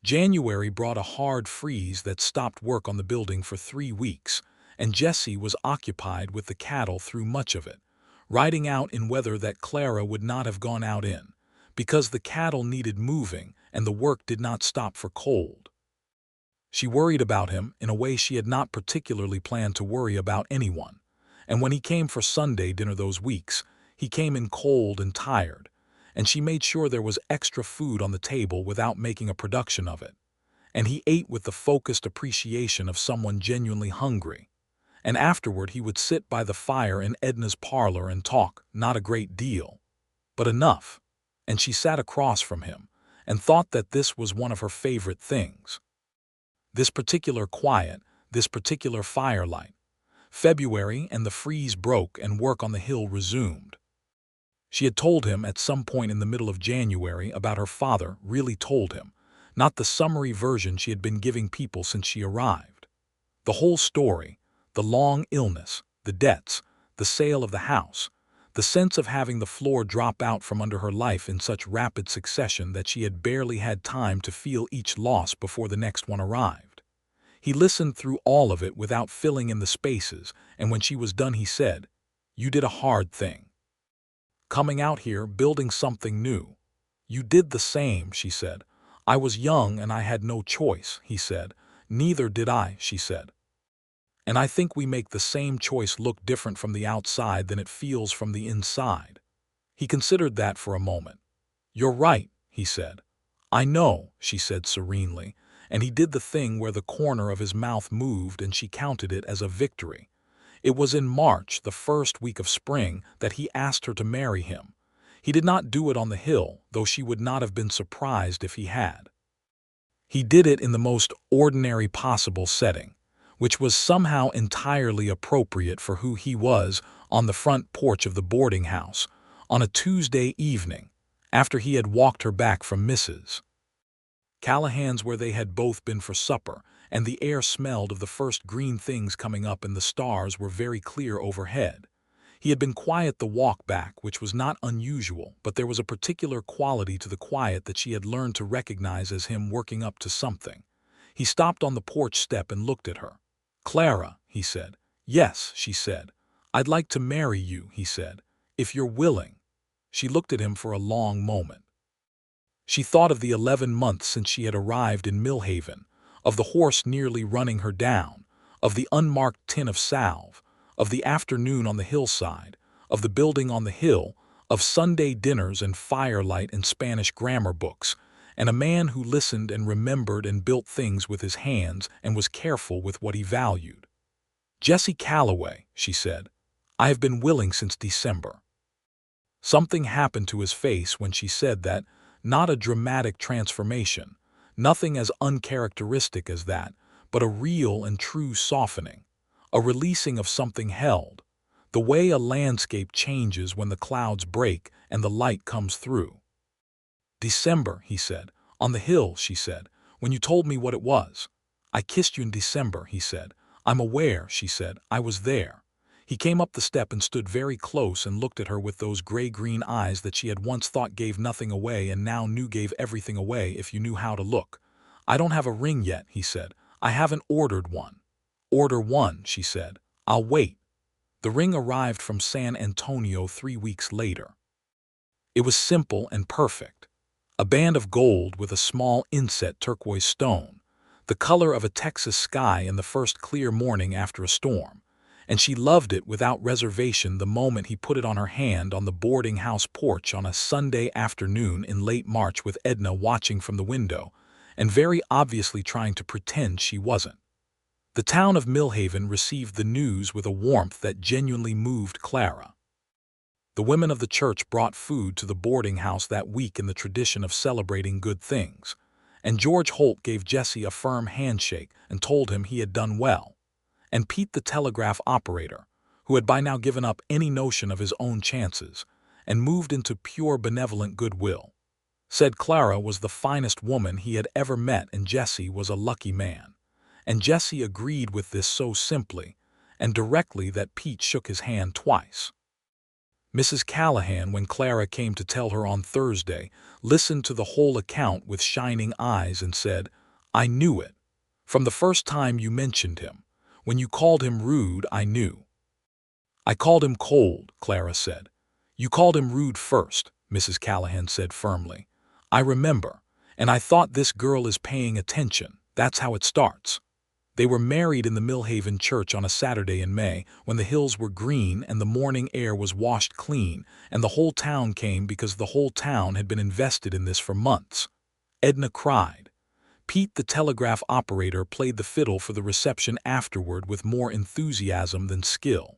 January brought a hard freeze that stopped work on the building for 3 weeks, and Jesse was occupied with the cattle through much of it, riding out in weather that Clara would not have gone out in, because the cattle needed moving and the work did not stop for cold. She worried about him in a way she had not particularly planned to worry about anyone, and when he came for Sunday dinner those weeks, he came in cold and tired, and she made sure there was extra food on the table without making a production of it, and he ate with the focused appreciation of someone genuinely hungry. And afterward he would sit by the fire in Edna's parlor and talk, not a great deal, but enough, and she sat across from him and thought that this was one of her favorite things. This particular quiet, this particular firelight. February and the freeze broke and work on the hill resumed. She had told him at some point in the middle of January about her father, really told him, not the summary version she had been giving people since she arrived. The whole story, the long illness, the debts, the sale of the house, the sense of having the floor drop out from under her life in such rapid succession that she had barely had time to feel each loss before the next one arrived. He listened through all of it without filling in the spaces, and when she was done he said, "You did a hard thing. Coming out here, building something new. You did the same," she said. "I was young and I had no choice," he said. "Neither did I," she said. "And I think we make the same choice look different from the outside than it feels from the inside." He considered that for a moment. "You're right," he said. "I know," she said serenely, and he did the thing where the corner of his mouth moved and she counted it as a victory. It was in March, the first week of spring, that he asked her to marry him. He did not do it on the hill, though she would not have been surprised if he had. He did it in the most ordinary possible setting, which was somehow entirely appropriate for who he was, on the front porch of the boarding house, on a Tuesday evening, after he had walked her back from Mrs. Callahan's where they had both been for supper, and the air smelled of the first green things coming up and the stars were very clear overhead. He had been quiet the walk back, which was not unusual, but there was a particular quality to the quiet that she had learned to recognize as him working up to something. He stopped on the porch step and looked at her. "Clara," he said. "Yes," she said. "I'd like to marry you," he said, "if you're willing." She looked at him for a long moment. She thought of the 11 months since she had arrived in Millhaven, of the horse nearly running her down, of the unmarked tin of salve, of the afternoon on the hillside, of the building on the hill, of Sunday dinners and firelight and Spanish grammar books, and a man who listened and remembered and built things with his hands and was careful with what he valued. "Jesse Calloway," she said, "I have been willing since December." Something happened to his face when she said that, not a dramatic transformation, nothing as uncharacteristic as that, but a real and true softening, a releasing of something held, the way a landscape changes when the clouds break and the light comes through. "December," he said. "On the hill," she said, "when you told me what it was. I kissed you in December, he said. I'm aware, she said. I was there. He came up the step and stood very close and looked at her with those gray-green eyes that she had once thought gave nothing away and now knew gave everything away if you knew how to look. I don't have a ring yet, he said. I haven't ordered one. Order one, she said. I'll wait. The ring arrived from San Antonio 3 weeks later. It was simple and perfect. A band of gold with a small inset turquoise stone, the color of a Texas sky in the first clear morning after a storm. And she loved it without reservation the moment he put it on her hand on the boarding house porch on a Sunday afternoon in late March with Edna watching from the window and very obviously trying to pretend she wasn't. The town of Millhaven received the news with a warmth that genuinely moved Clara. The women of the church brought food to the boarding house that week in the tradition of celebrating good things, and George Holt gave Jesse a firm handshake and told him he had done well. And Pete the telegraph operator, who had by now given up any notion of his own chances and moved into pure benevolent goodwill, said Clara was the finest woman he had ever met and Jesse was a lucky man. And Jesse agreed with this so simply and directly that Pete shook his hand twice. Mrs. Callahan, when Clara came to tell her on Thursday, listened to the whole account with shining eyes and said, I knew it. From the first time you mentioned him. When you called him rude, I knew. I called him cold, Clara said. You called him rude first, Mrs. Callahan said firmly. I remember, and I thought this girl is paying attention. That's how it starts. They were married in the Millhaven church on a Saturday in May when the hills were green and the morning air was washed clean, and the whole town came because the whole town had been invested in this for months. Edna cried. Pete the telegraph operator played the fiddle for the reception afterward with more enthusiasm than skill.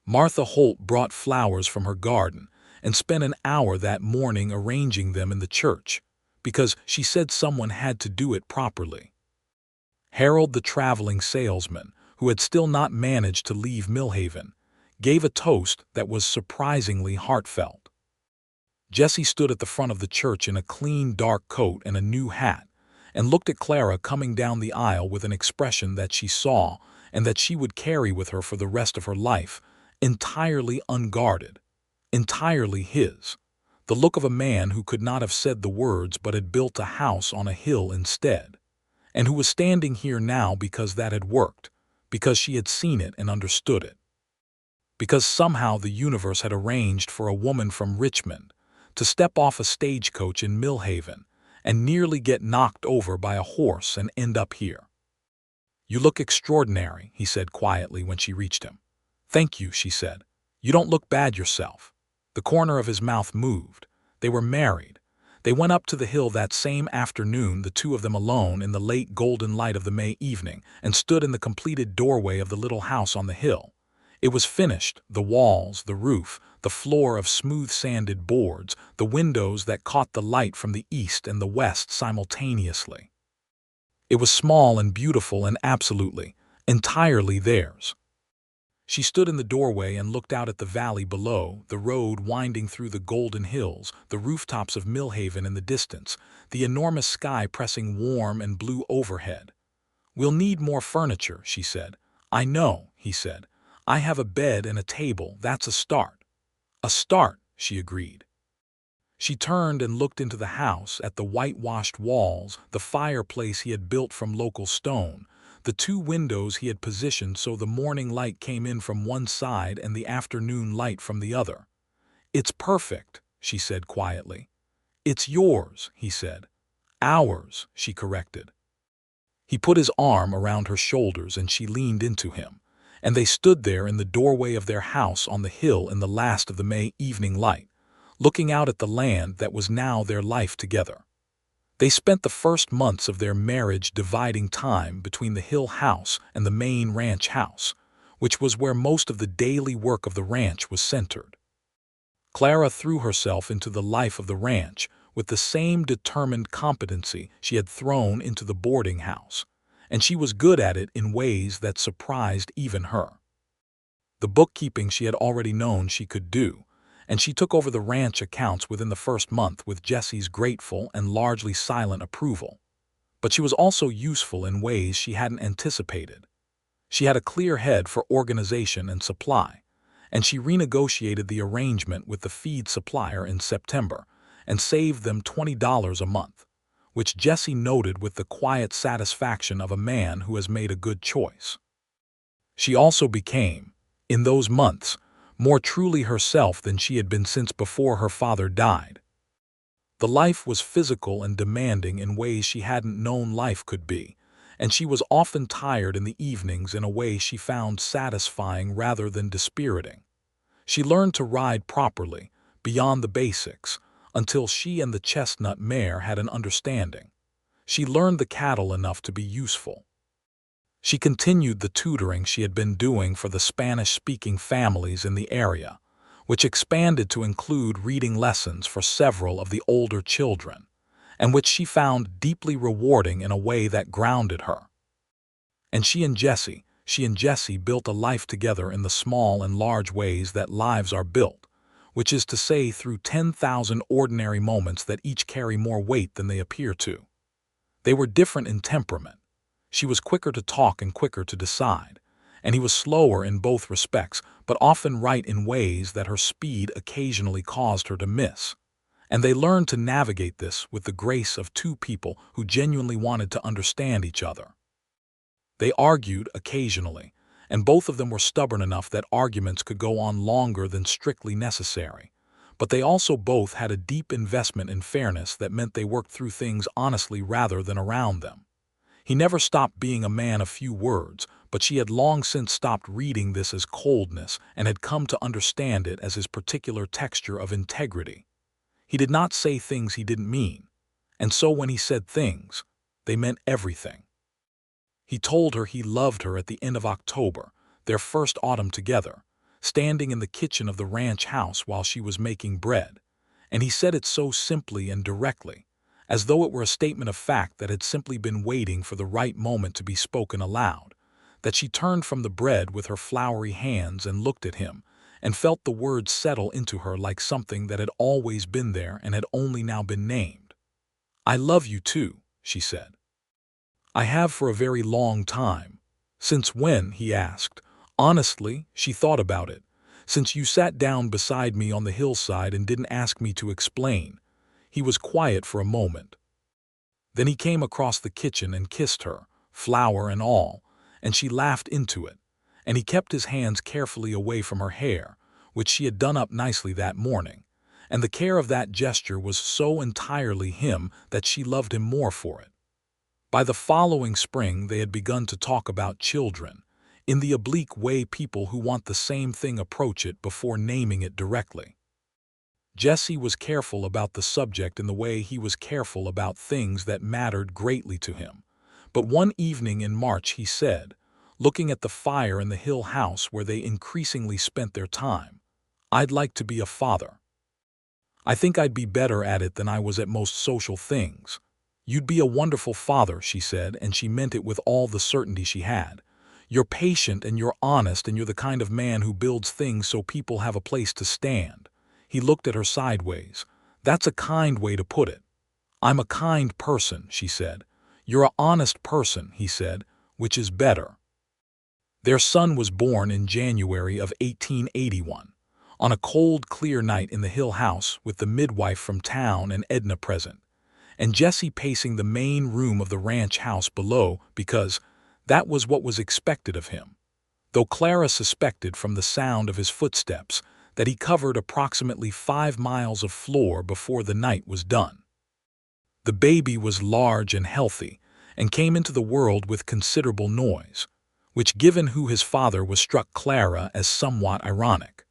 Martha Holt brought flowers from her garden and spent an hour that morning arranging them in the church, because she said someone had to do it properly. Harold the traveling salesman, who had still not managed to leave Millhaven, gave a toast that was surprisingly heartfelt. Jesse stood at the front of the church in a clean dark coat and a new hat, and looked at Clara coming down the aisle with an expression that she saw and that she would carry with her for the rest of her life, entirely unguarded, entirely his, the look of a man who could not have said the words but had built a house on a hill instead, and who was standing here now because that had worked, because she had seen it and understood it, because somehow the universe had arranged for a woman from Richmond to step off a stagecoach in Millhaven and nearly get knocked over by a horse and end up here. You look extraordinary, he said quietly when she reached him. Thank you, she said. You don't look bad yourself. The corner of his mouth moved. They were married. They went up to the hill that same afternoon, the two of them alone in the late golden light of the May evening, and stood in the completed doorway of the little house on the hill. It was finished, the walls, the roof, the floor of smooth-sanded boards, the windows that caught the light from the east and the west simultaneously. It was small and beautiful and absolutely, entirely theirs. She stood in the doorway and looked out at the valley below, the road winding through the golden hills, the rooftops of Millhaven in the distance, the enormous sky pressing warm and blue overhead. We'll need more furniture, she said. I know, he said. I have a bed and a table, that's a start. A start, she agreed. She turned and looked into the house at the whitewashed walls, the fireplace he had built from local stone, the two windows he had positioned so the morning light came in from one side and the afternoon light from the other. It's perfect, she said quietly. It's yours, he said. Ours, she corrected. He put his arm around her shoulders and she leaned into him, and they stood there in the doorway of their house on the hill in the last of the May evening light, looking out at the land that was now their life together. They spent the first months of their marriage dividing time between the hill house and the main ranch house, which was where most of the daily work of the ranch was centered. Clara threw herself into the life of the ranch with the same determined competency she had thrown into the boarding house, and she was good at it in ways that surprised even her. The bookkeeping she had already known she could do, and she took over the ranch accounts within the first month with Jesse's grateful and largely silent approval. But she was also useful in ways she hadn't anticipated. She had a clear head for organization and supply, and she renegotiated the arrangement with the feed supplier in September and saved them $20 a month, which Jesse noted with the quiet satisfaction of a man who has made a good choice. She also became, in those months, more truly herself than she had been since before her father died. The life was physical and demanding in ways she hadn't known life could be, and she was often tired in the evenings in a way she found satisfying rather than dispiriting. She learned to ride properly, beyond the basics, until she and the chestnut mare had an understanding. She learned the cattle enough to be useful. She continued the tutoring she had been doing for the Spanish-speaking families in the area, which expanded to include reading lessons for several of the older children, and which she found deeply rewarding in a way that grounded her. And she and Jesse built a life together in the small and large ways that lives are built, which is to say through 10,000 ordinary moments that each carry more weight than they appear to. They were different in temperament. She was quicker to talk and quicker to decide, and he was slower in both respects, but often right in ways that her speed occasionally caused her to miss. And they learned to navigate this with the grace of two people who genuinely wanted to understand each other. They argued occasionally, and both of them were stubborn enough that arguments could go on longer than strictly necessary. But they also both had a deep investment in fairness that meant they worked through things honestly rather than around them. He never stopped being a man of few words, but she had long since stopped reading this as coldness and had come to understand it as his particular texture of integrity. He did not say things he didn't mean, and so when he said things, they meant everything. He told her he loved her at the end of October, their first autumn together, standing in the kitchen of the ranch house while she was making bread, and he said it so simply and directly, as though it were a statement of fact that had simply been waiting for the right moment to be spoken aloud, that she turned from the bread with her floury hands and looked at him, and felt the words settle into her like something that had always been there and had only now been named. "I love you too," she said. "I have for a very long time." "Since when?" he asked. Honestly, she thought about it. "Since you sat down beside me on the hillside and didn't ask me to explain." He was quiet for a moment. Then he came across the kitchen and kissed her, flower and all, and she laughed into it, and he kept his hands carefully away from her hair, which she had done up nicely that morning, and the care of that gesture was so entirely him that she loved him more for it. By the following spring they had begun to talk about children, in the oblique way people who want the same thing approach it before naming it directly. Jesse was careful about the subject in the way he was careful about things that mattered greatly to him. But one evening in March he said, looking at the fire in the hill house where they increasingly spent their time, "I'd like to be a father. I think I'd be better at it than I was at most social things." "You'd be a wonderful father," she said, and she meant it with all the certainty she had. "You're patient and you're honest and you're the kind of man who builds things so people have a place to stand." He looked at her sideways. "That's a kind way to put it." "I'm a kind person," she said. "You're an honest person," he said, "which is better." Their son was born in January of 1881, on a cold, clear night in the Hill house with the midwife from town and Edna present, and Jesse pacing the main room of the ranch house below because that was what was expected of him, though Clara suspected from the sound of his footsteps that he covered approximately 5 miles of floor before the night was done. The baby was large and healthy, and came into the world with considerable noise, which, given who his father was, struck Clara as somewhat ironic.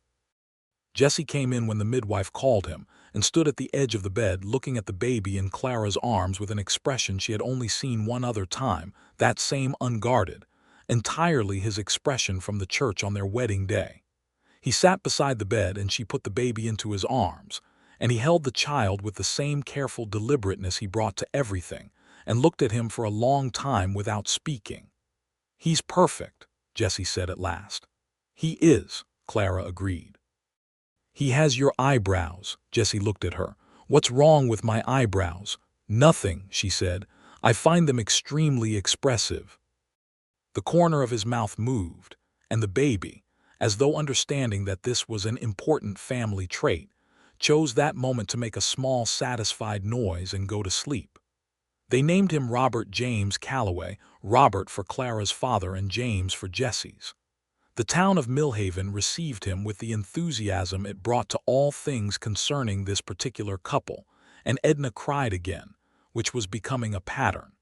Jesse came in when the midwife called him, and stood at the edge of the bed looking at the baby in Clara's arms with an expression she had only seen one other time, that same unguarded, entirely his expression from the church on their wedding day. He sat beside the bed and she put the baby into his arms, and he held the child with the same careful deliberateness he brought to everything, and looked at him for a long time without speaking. "He's perfect," Jesse said at last. "He is," Clara agreed. "He has your eyebrows." Jesse looked at her. "What's wrong with my eyebrows?" "Nothing," she said. I find them extremely expressive." The corner of his mouth moved, and the baby, as though understanding that this was an important family trait, chose that moment to make a small satisfied noise and go to sleep. They named him Robert James Calloway, Robert for Clara's father and James for Jesse's. The town of Millhaven received him with the enthusiasm it brought to all things concerning this particular couple, and Edna cried again, which was becoming a pattern.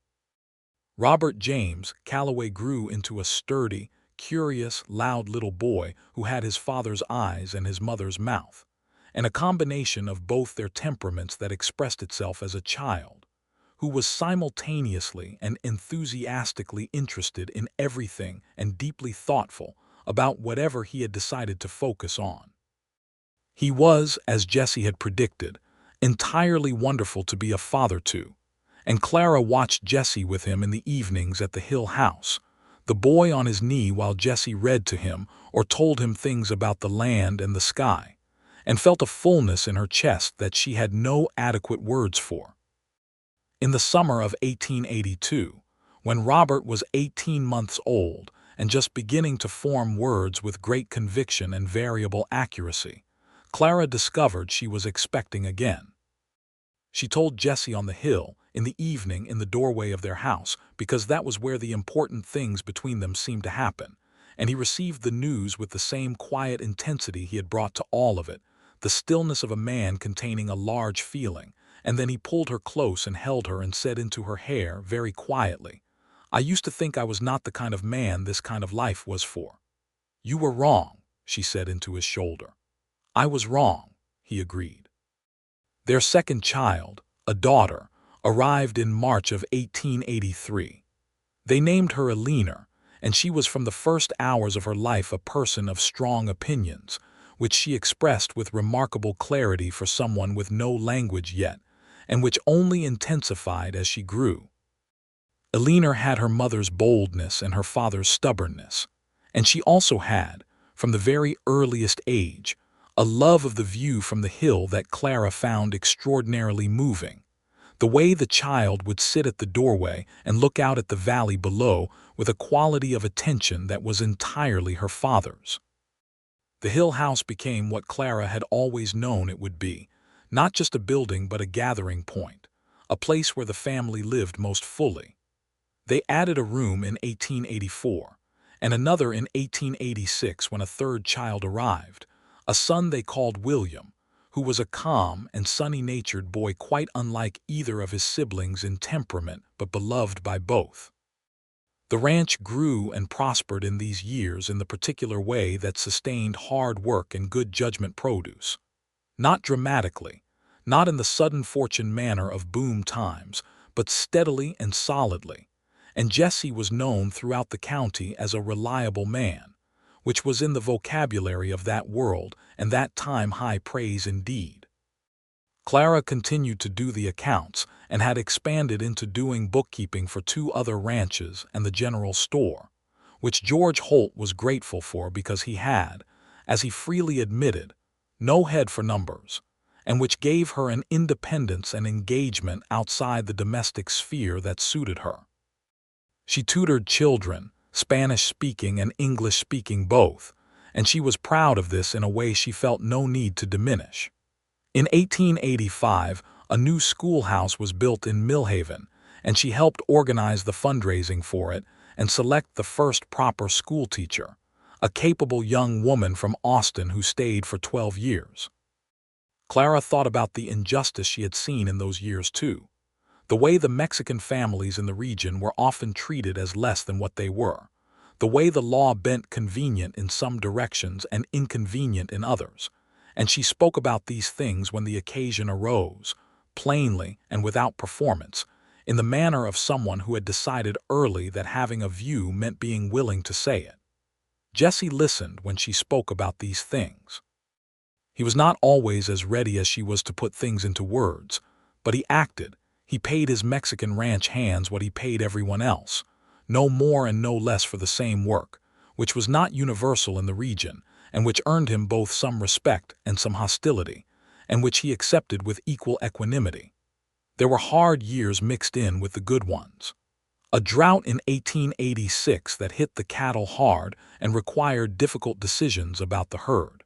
Robert James Calloway grew into a sturdy, curious, loud little boy who had his father's eyes and his mother's mouth, and a combination of both their temperaments that expressed itself as a child, who was simultaneously and enthusiastically interested in everything and deeply thoughtful about whatever he had decided to focus on. He was, as Jesse had predicted, entirely wonderful to be a father to, and Clara watched Jesse with him in the evenings at the Hill house, the boy on his knee while Jesse read to him or told him things about the land and the sky, and felt a fullness in her chest that she had no adequate words for. In the summer of 1882, when Robert was 18 months old and just beginning to form words with great conviction and variable accuracy, Clara discovered she was expecting again. She told Jesse on the hill, in the evening in the doorway of their house, because that was where the important things between them seemed to happen, and he received the news with the same quiet intensity he had brought to all of it, the stillness of a man containing a large feeling, and then he pulled her close and held her and said into her hair very quietly, "I used to think I was not the kind of man this kind of life was for." "You were wrong," she said into his shoulder. "I was wrong," he agreed. Their second child, a daughter, arrived in March of 1883. They named her Eleanor, and she was from the first hours of her life a person of strong opinions, which she expressed with remarkable clarity for someone with no language yet, and which only intensified as she grew. Eleanor had her mother's boldness and her father's stubbornness, and she also had, from the very earliest age, a love of the view from the hill that Clara found extraordinarily moving. The way the child would sit at the doorway and look out at the valley below with a quality of attention that was entirely her father's. The Hill house became what Clara had always known it would be, not just a building but a gathering point, a place where the family lived most fully. They added a room in 1884, and another in 1886 when a third child arrived, a son they called William, who was a calm and sunny-natured boy quite unlike either of his siblings in temperament but beloved by both. The ranch grew and prospered in these years in the particular way that sustained hard work and good judgment produce. Not dramatically, not in the sudden fortune manner of boom times, but steadily and solidly, and Jesse was known throughout the county as a reliable man, which was in the vocabulary of that world and that time high praise indeed. Clara continued to do the accounts and had expanded into doing bookkeeping for 2 other ranches and the general store, which George Holt was grateful for because he had, as he freely admitted, no head for numbers, and which gave her an independence and engagement outside the domestic sphere that suited her. She tutored children, Spanish-speaking and English-speaking both, and she was proud of this in a way she felt no need to diminish. In 1885, a new schoolhouse was built in Millhaven, and she helped organize the fundraising for it and select the first proper schoolteacher, a capable young woman from Austin who stayed for 12 years. Clara thought about the injustice she had seen in those years too. The way the Mexican families in the region were often treated as less than what they were, the way the law bent convenient in some directions and inconvenient in others, and she spoke about these things when the occasion arose, plainly and without performance, in the manner of someone who had decided early that having a view meant being willing to say it. Jesse listened when she spoke about these things. He was not always as ready as she was to put things into words, but he acted. He paid his Mexican ranch hands what he paid everyone else, no more and no less for the same work, which was not universal in the region, and which earned him both some respect and some hostility, and which he accepted with equal equanimity. There were hard years mixed in with the good ones. A drought in 1886 that hit the cattle hard and required difficult decisions about the herd.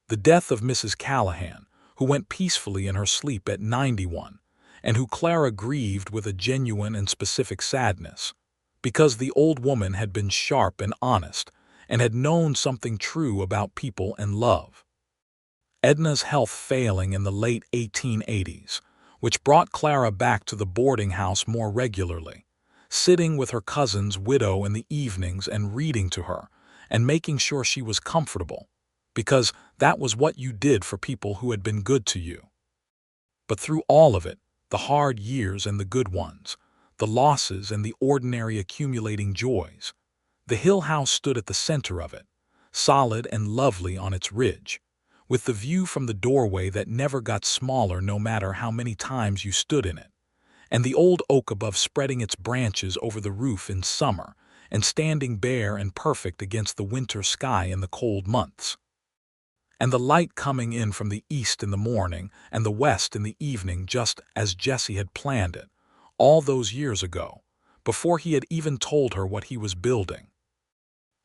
The death of Mrs. Callahan, who went peacefully in her sleep at 91, and who Clara grieved with a genuine and specific sadness, because the old woman had been sharp and honest and had known something true about people and love. Edna's health failing in the late 1880s, which brought Clara back to the boarding house more regularly, sitting with her cousin's widow in the evenings and reading to her and making sure she was comfortable, because that was what you did for people who had been good to you. But through all of it, the hard years and the good ones, the losses and the ordinary accumulating joys, the hill house stood at the center of it, solid and lovely on its ridge, with the view from the doorway that never got smaller no matter how many times you stood in it, and the old oak above spreading its branches over the roof in summer and standing bare and perfect against the winter sky in the cold months. And the light coming in from the east in the morning and the west in the evening, just as Jesse had planned it, all those years ago, before he had even told her what he was building.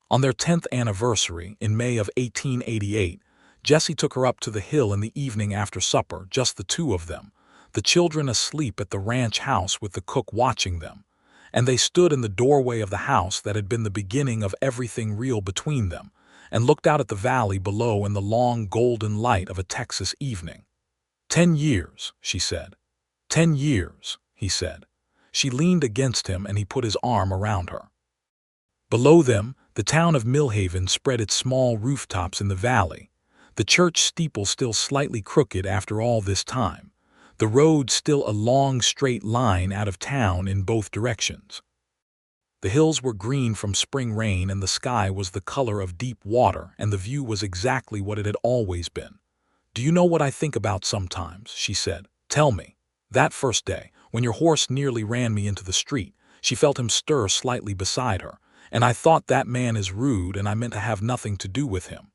On their 10th anniversary, in May of 1888, Jesse took her up to the hill in the evening after supper, just the two of them, the children asleep at the ranch house with the cook watching them, and they stood in the doorway of the house that had been the beginning of everything real between them, and looked out at the valley below in the long golden light of a Texas evening. 10 years, she said. 10 years, he said. She leaned against him and he put his arm around her. Below them, the town of Millhaven spread its small rooftops in the valley, the church steeple still slightly crooked after all this time, the road still a long straight line out of town in both directions. The hills were green from spring rain and the sky was the color of deep water and the view was exactly what it had always been. "Do you know what I think about sometimes?" she said. "Tell me." That first day, when your horse nearly ran me into the street, she felt him stir slightly beside her, and I thought that man is rude and I meant to have nothing to do with him.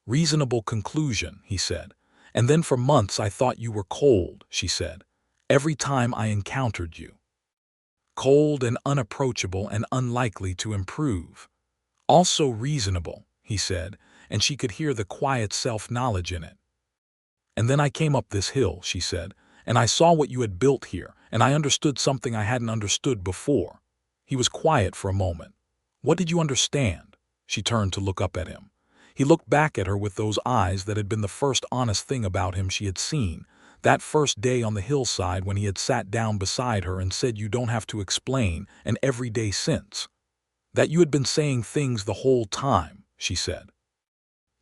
Reasonable conclusion, he said. And then for months I thought you were cold, she said, every time I encountered you. Cold and unapproachable and unlikely to improve. Also reasonable, he said, and she could hear the quiet self-knowledge in it. And then I came up this hill, she said, and I saw what you had built here, and I understood something I hadn't understood before. He was quiet for a moment. What did you understand? She turned to look up at him. He looked back at her with those eyes that had been the first honest thing about him she had seen, that first day on the hillside when he had sat down beside her and said, "You don't have to explain," and every day since. "That you had been saying things the whole time," she said.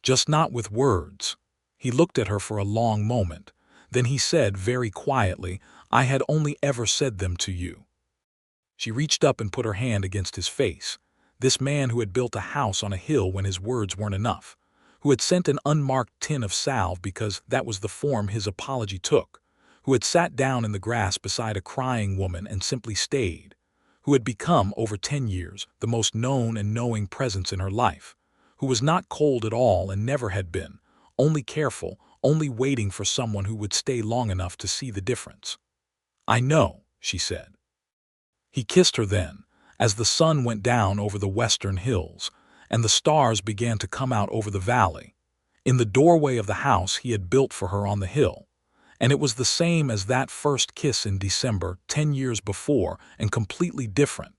"Just not with words." He looked at her for a long moment. Then he said very quietly, "I had only ever said them to you." She reached up and put her hand against his face. This man who had built a house on a hill when his words weren't enough, who had sent an unmarked tin of salve because that was the form his apology took, who had sat down in the grass beside a crying woman and simply stayed, who had become, over 10 years, the most known and knowing presence in her life, who was not cold at all and never had been, only careful, only waiting for someone who would stay long enough to see the difference. "I know," she said. He kissed her then, as the sun went down over the western hills, and the stars began to come out over the valley, in the doorway of the house he had built for her on the hill, and it was the same as that first kiss in December 10 years before and completely different,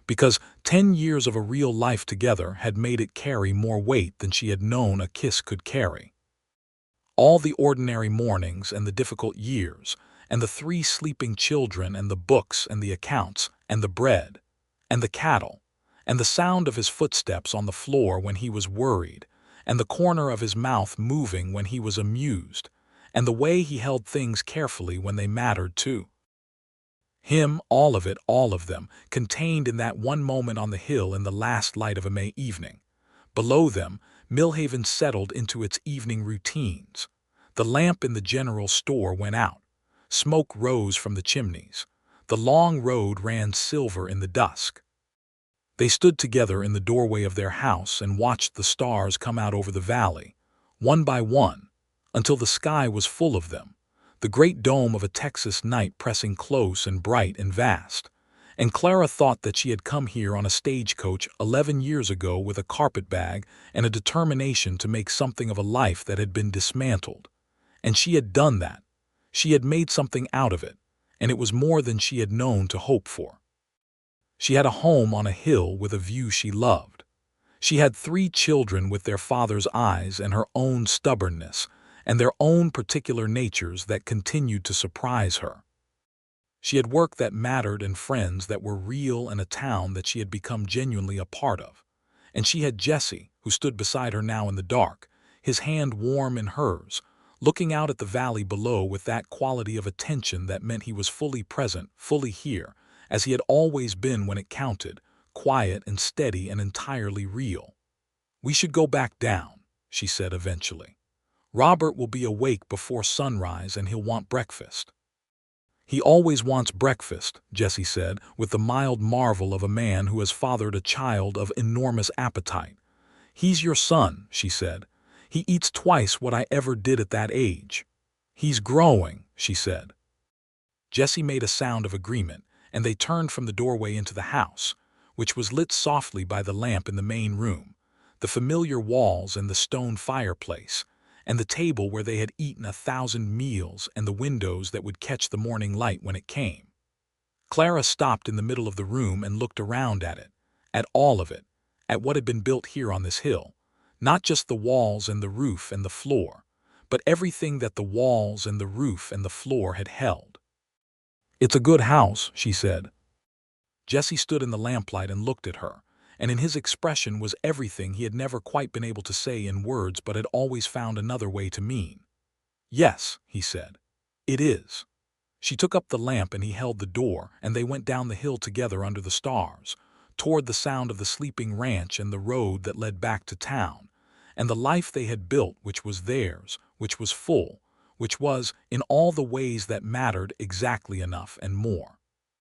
because 10 years of a real life together had made it carry more weight than she had known a kiss could carry. All the ordinary mornings and the difficult years, and the 3 sleeping children and the books and the accounts and the bread, and the cattle, and the sound of his footsteps on the floor when he was worried, and the corner of his mouth moving when he was amused, and the way he held things carefully when they mattered too. Him, all of it, all of them, contained in that one moment on the hill in the last light of a May evening. Below them, Millhaven settled into its evening routines. The lamp in the general store went out. Smoke rose from the chimneys. The long road ran silver in the dusk. They stood together in the doorway of their house and watched the stars come out over the valley, one by one, until the sky was full of them, the great dome of a Texas night pressing close and bright and vast. And Clara thought that she had come here on a stagecoach 11 years ago with a carpetbag and a determination to make something of a life that had been dismantled. And she had done that. She had made something out of it, and it was more than she had known to hope for. She had a home on a hill with a view she loved. She had 3 children with their father's eyes and her own stubbornness, and their own particular natures that continued to surprise her. She had work that mattered and friends that were real and a town that she had become genuinely a part of. And she had Jesse, who stood beside her now in the dark, his hand warm in hers, looking out at the valley below with that quality of attention that meant he was fully present, fully here, as he had always been when it counted, quiet and steady and entirely real. "We should go back down," she said eventually. "Robert will be awake before sunrise and he'll want breakfast." "He always wants breakfast," Jesse said, with the mild marvel of a man who has fathered a child of enormous appetite. "He's your son," she said. "He eats twice what I ever did at that age." "He's growing," she said. Jesse made a sound of agreement, and they turned from the doorway into the house, which was lit softly by the lamp in the main room, the familiar walls and the stone fireplace, and the table where they had eaten 1,000 meals and the windows that would catch the morning light when it came. Clara stopped in the middle of the room and looked around at it, at all of it, at what had been built here on this hill, not just the walls and the roof and the floor, but everything that the walls and the roof and the floor had held. "It's a good house," she said. Jesse stood in the lamplight and looked at her, and in his expression was everything he had never quite been able to say in words but had always found another way to mean. "Yes," he said, "it is." She took up the lamp and he held the door, and they went down the hill together under the stars, toward the sound of the sleeping ranch and the road that led back to town, and the life they had built which was theirs, which was full, which was, in all the ways that mattered, exactly enough and more.